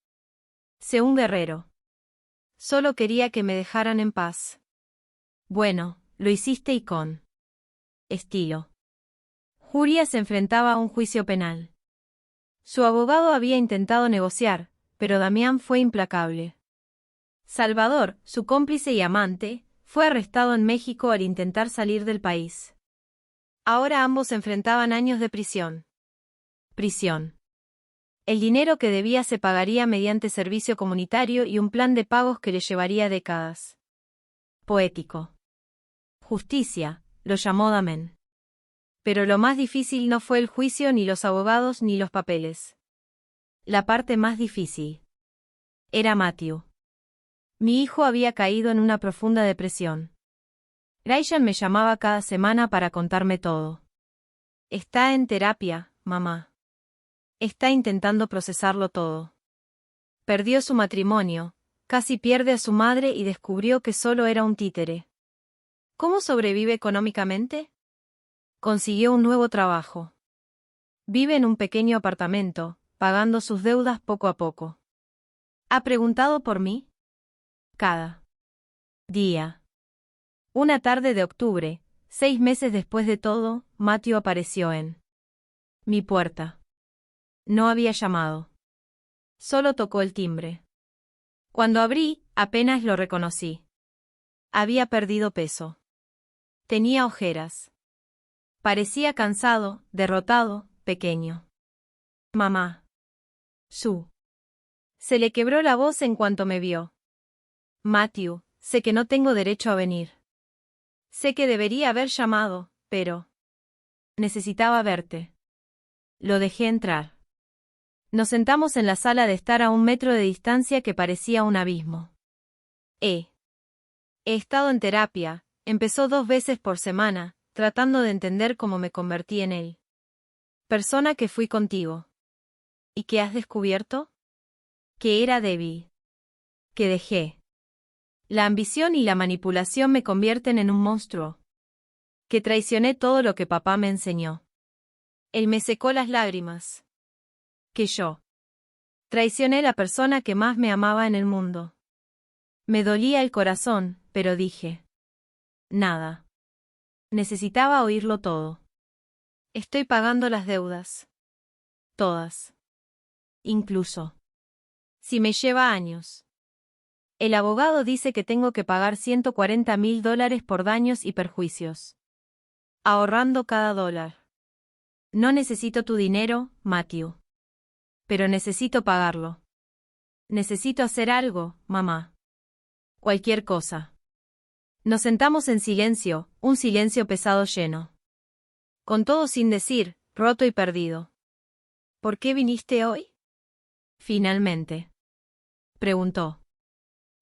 ser un guerrero. Solo quería que me dejaran en paz. Bueno, lo hiciste y con estilo. Julia se enfrentaba a un juicio penal. Su abogado había intentado negociar, pero Damián fue implacable. Salvador, su cómplice y amante, fue arrestado en México al intentar salir del país. Ahora ambos enfrentaban años de prisión. Prisión. El dinero que debía se pagaría mediante servicio comunitario y un plan de pagos que le llevaría décadas. Poético. Justicia, lo llamó Damen. Pero lo más difícil no fue el juicio, ni los abogados, ni los papeles. La parte más difícil era Matthew. Mi hijo había caído en una profunda depresión. Ryan me llamaba cada semana para contarme todo. Está en terapia, mamá. Está intentando procesarlo todo. Perdió su matrimonio, casi pierde a su madre y descubrió que solo era un títere. ¿Cómo sobrevive económicamente? Consiguió un nuevo trabajo. Vive en un pequeño apartamento, pagando sus deudas poco a poco. ¿Ha preguntado por mí? Cada día. Una tarde de octubre, 6 meses después de todo, Matthew apareció en mi puerta. No había llamado. Solo tocó el timbre. Cuando abrí, apenas lo reconocí. Había perdido peso. Tenía ojeras. Parecía cansado, derrotado, pequeño. Mamá. Su. Se le quebró la voz en cuanto me vio. Matthew, sé que no tengo derecho a venir. Sé que debería haber llamado, pero necesitaba verte. Lo dejé entrar. Nos sentamos en la sala de estar a 1 metro de distancia que parecía un abismo. He estado en terapia, empezó 2 veces por semana, tratando de entender cómo me convertí en él. Persona que fui contigo. ¿Y qué has descubierto? Que era débil. Que dejé. La ambición y la manipulación me convierten en un monstruo. Que traicioné todo lo que papá me enseñó. Él me secó las lágrimas. Que yo traicioné la persona que más me amaba en el mundo. Me dolía el corazón, pero dije nada. Necesitaba oírlo todo. Estoy pagando las deudas. Todas. Incluso si me lleva años. El abogado dice que tengo que pagar $140,000 por daños y perjuicios. Ahorrando cada dólar. No necesito tu dinero, Matthew. Pero necesito pagarlo. Necesito hacer algo, mamá. Cualquier cosa. Nos sentamos en silencio, un silencio pesado lleno. Con todo sin decir, roto y perdido. ¿Por qué viniste hoy? Finalmente. Preguntó.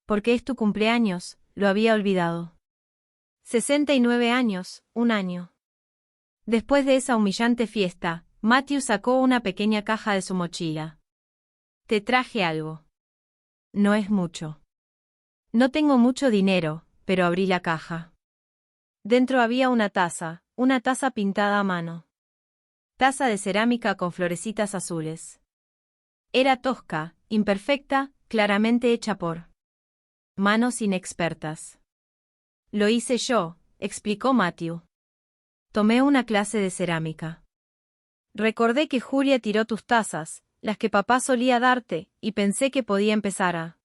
Porque es tu cumpleaños, lo había olvidado. 69 años, un año. Después de esa humillante fiesta, Matthew sacó una pequeña caja de su mochila. Te traje algo. No es mucho. No tengo mucho dinero, pero abrí la caja. Dentro había una taza pintada a mano. Taza de cerámica con florecitas azules. Era tosca, imperfecta, claramente hecha por manos inexpertas. Lo hice yo, explicó Matthew. Tomé una clase de cerámica. Recordé que Julia tiró tus tazas, las que papá solía darte, y pensé que podía empezar a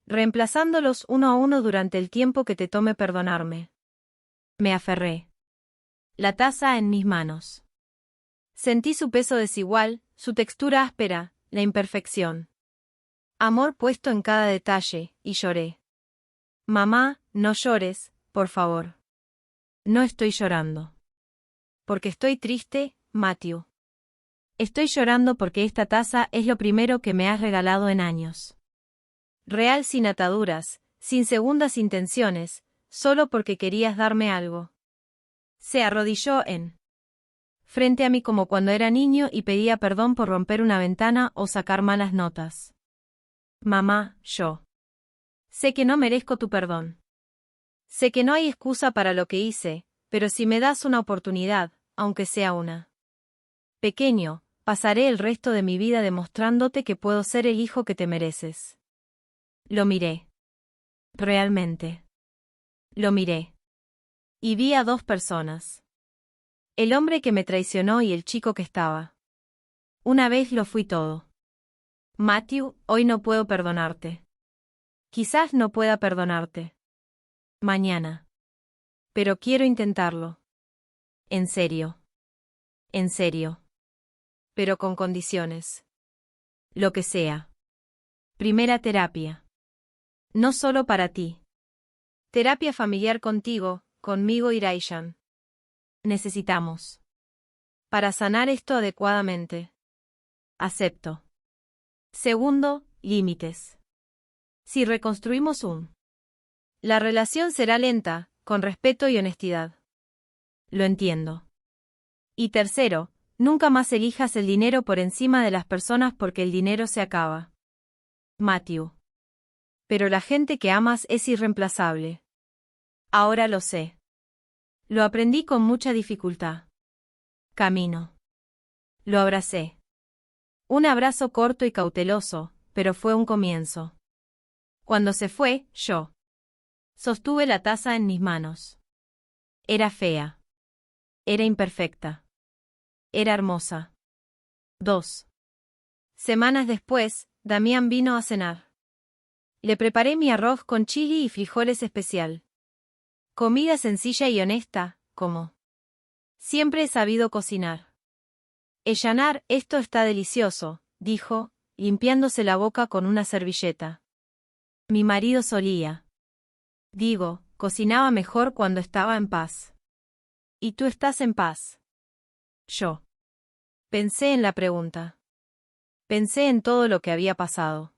reemplazándolos uno a uno durante el tiempo que te tome perdonarme. Me aferré. La taza en mis manos. Sentí su peso desigual, su textura áspera, la imperfección. Amor puesto en cada detalle, y lloré. Mamá, no llores, por favor. No estoy llorando. Porque estoy triste, Matthew. Estoy llorando porque esta taza es lo primero que me has regalado en años. Real sin ataduras, sin segundas intenciones, solo porque querías darme algo. Se arrodilló frente a mí como cuando era niño y pedía perdón por romper una ventana o sacar malas notas. Mamá, yo sé que no merezco tu perdón. Sé que no hay excusa para lo que hice, pero si me das una oportunidad, aunque sea una. Pequeño, pasaré el resto de mi vida demostrándote que puedo ser el hijo que te mereces. Lo miré. Realmente. Lo miré. Y vi a 2 personas. El hombre que me traicionó y el chico que estaba. Una vez lo fui todo. Matthew, hoy no puedo perdonarte. Quizás no pueda perdonarte. Mañana. Pero quiero intentarlo. En serio. En serio. Pero con condiciones. Lo que sea. Primera terapia. No solo para ti. Terapia familiar contigo, conmigo y Raishan. Necesitamos. Para sanar esto adecuadamente. Acepto. Segundo, límites. Si reconstruimos la relación será lenta, con respeto y honestidad. Lo entiendo. Y tercero, nunca más elijas el dinero por encima de las personas porque el dinero se acaba. Matthew. Pero la gente que amas es irreemplazable. Ahora lo sé. Lo aprendí con mucha dificultad. Camino. Lo abracé. Un abrazo corto y cauteloso, pero fue un comienzo. Cuando se fue, yo sostuve la taza en mis manos. Era fea. Era imperfecta. Era hermosa. 2 semanas después, Damián vino a cenar. Le preparé mi arroz con chili y frijoles especial. Comida sencilla y honesta, como siempre he sabido cocinar. Ellanar, esto está delicioso, dijo, limpiándose la boca con una servilleta. Mi marido solía. Cocinaba mejor cuando estaba en paz. ¿Y tú estás en paz? Yo. Pensé en la pregunta. Pensé en todo lo que había pasado.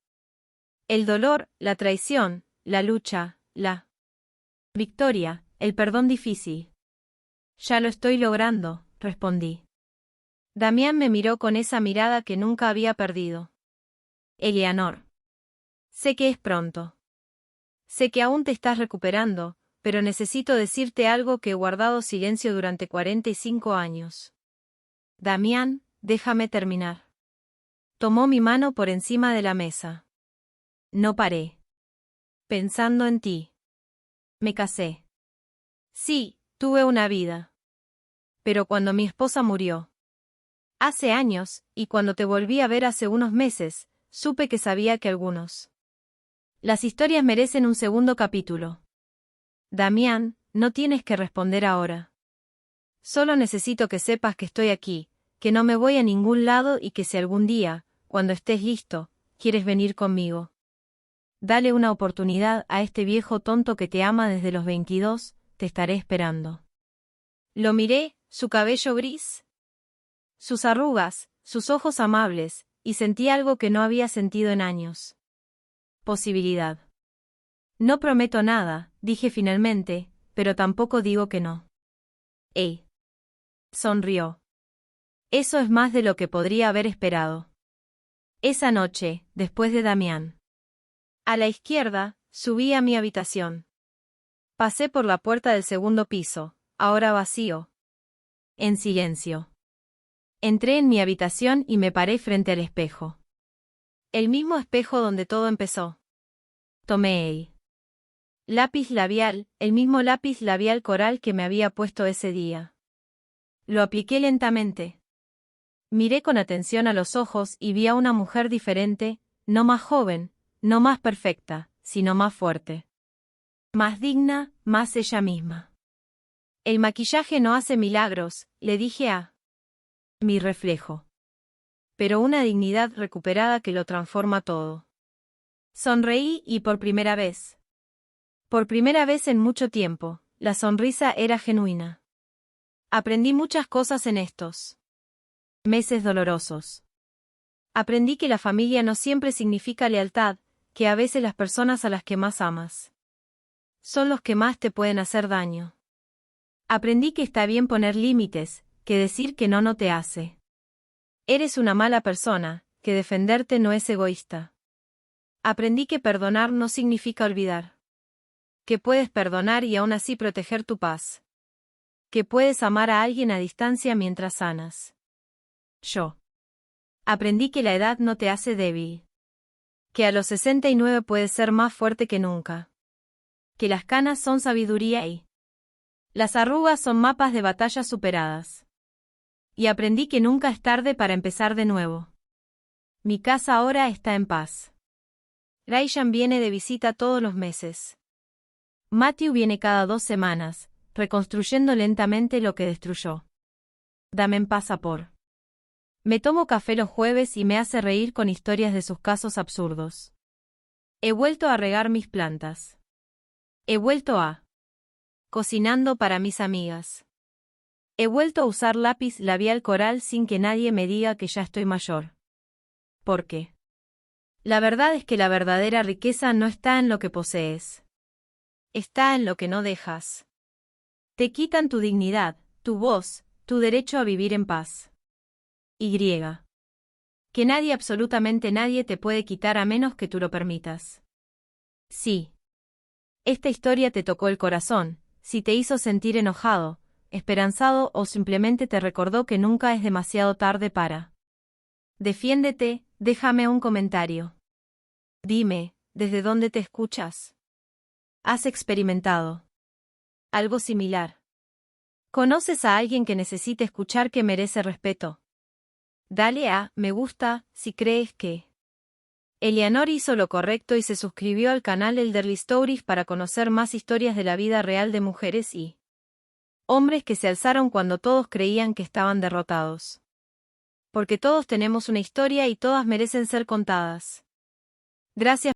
El dolor, la traición, la lucha, la victoria, el perdón difícil. Ya lo estoy logrando, respondí. Damián me miró con esa mirada que nunca había perdido. Eleanor. Sé que es pronto. Sé que aún te estás recuperando, pero necesito decirte algo que he guardado silencio durante 45 años. Damián, déjame terminar. Tomó mi mano por encima de la mesa. No paré. Pensando en ti. Me casé. Sí, tuve una vida. Pero cuando mi esposa murió. Hace años, y cuando te volví a ver hace unos meses, supe que sabía que las historias merecen un segundo capítulo. Damián, no tienes que responder ahora. Solo necesito que sepas que estoy aquí, que no me voy a ningún lado y que si algún día, cuando estés listo, quieres venir conmigo. Dale una oportunidad a este viejo tonto que te ama desde los 22, te estaré esperando. Lo miré, su cabello gris, sus arrugas, sus ojos amables, y sentí algo que no había sentido en años. Posibilidad. No prometo nada, dije finalmente, pero tampoco digo que no. Sonrió. Eso es más de lo que podría haber esperado. Esa noche, después de Damián. A la izquierda, subí a mi habitación. Pasé por la puerta del segundo piso, ahora vacío. En silencio. Entré en mi habitación y me paré frente al espejo. El mismo espejo donde todo empezó. Tomé el lápiz labial, el mismo lápiz labial coral que me había puesto ese día. Lo apliqué lentamente. Miré con atención a los ojos y vi a una mujer diferente, no más joven, no más perfecta, sino más fuerte. Más digna, más ella misma. El maquillaje no hace milagros, le dije a mi reflejo. Pero una dignidad recuperada que lo transforma todo. Sonreí y por primera vez en mucho tiempo, la sonrisa era genuina. Aprendí muchas cosas en estos meses dolorosos. Aprendí que la familia no siempre significa lealtad, que a veces las personas a las que más amas son los que más te pueden hacer daño. Aprendí que está bien poner límites, que decir que no te hace. Eres una mala persona, que defenderte no es egoísta. Aprendí que perdonar no significa olvidar. Que puedes perdonar y aún así proteger tu paz. Que puedes amar a alguien a distancia mientras sanas. Yo aprendí que la edad no te hace débil. Que a los 69 puedes ser más fuerte que nunca. Que las canas son sabiduría y las arrugas son mapas de batallas superadas. Y aprendí que nunca es tarde para empezar de nuevo. Mi casa ahora está en paz. Raishan viene de visita todos los meses. Matthew viene cada 2 semanas, reconstruyendo lentamente lo que destruyó. Dame en paz, Apor. Me tomo café los jueves y me hace reír con historias de sus casos absurdos. He vuelto a regar mis plantas. He vuelto a cocinando para mis amigas. He vuelto a usar lápiz labial coral sin que nadie me diga que ya estoy mayor. ¿Por qué? La verdad es que la verdadera riqueza no está en lo que posees. Está en lo que no dejas. Te quitan tu dignidad, tu voz, tu derecho a vivir en paz. Y. Que nadie, absolutamente nadie, te puede quitar a menos que tú lo permitas. Sí. Esta historia te tocó el corazón, si te hizo sentir enojado, esperanzado o simplemente te recordó que nunca es demasiado tarde para. Defiéndete, déjame un comentario. Dime, ¿desde dónde te escuchas? ¿Has experimentado algo similar? ¿Conoces a alguien que necesite escuchar que merece respeto? Dale a me gusta si crees que Eleanor hizo lo correcto y se suscribió al canal Elderly Stories para conocer más historias de la vida real de mujeres y hombres que se alzaron cuando todos creían que estaban derrotados. Porque todos tenemos una historia y todas merecen ser contadas. Gracias.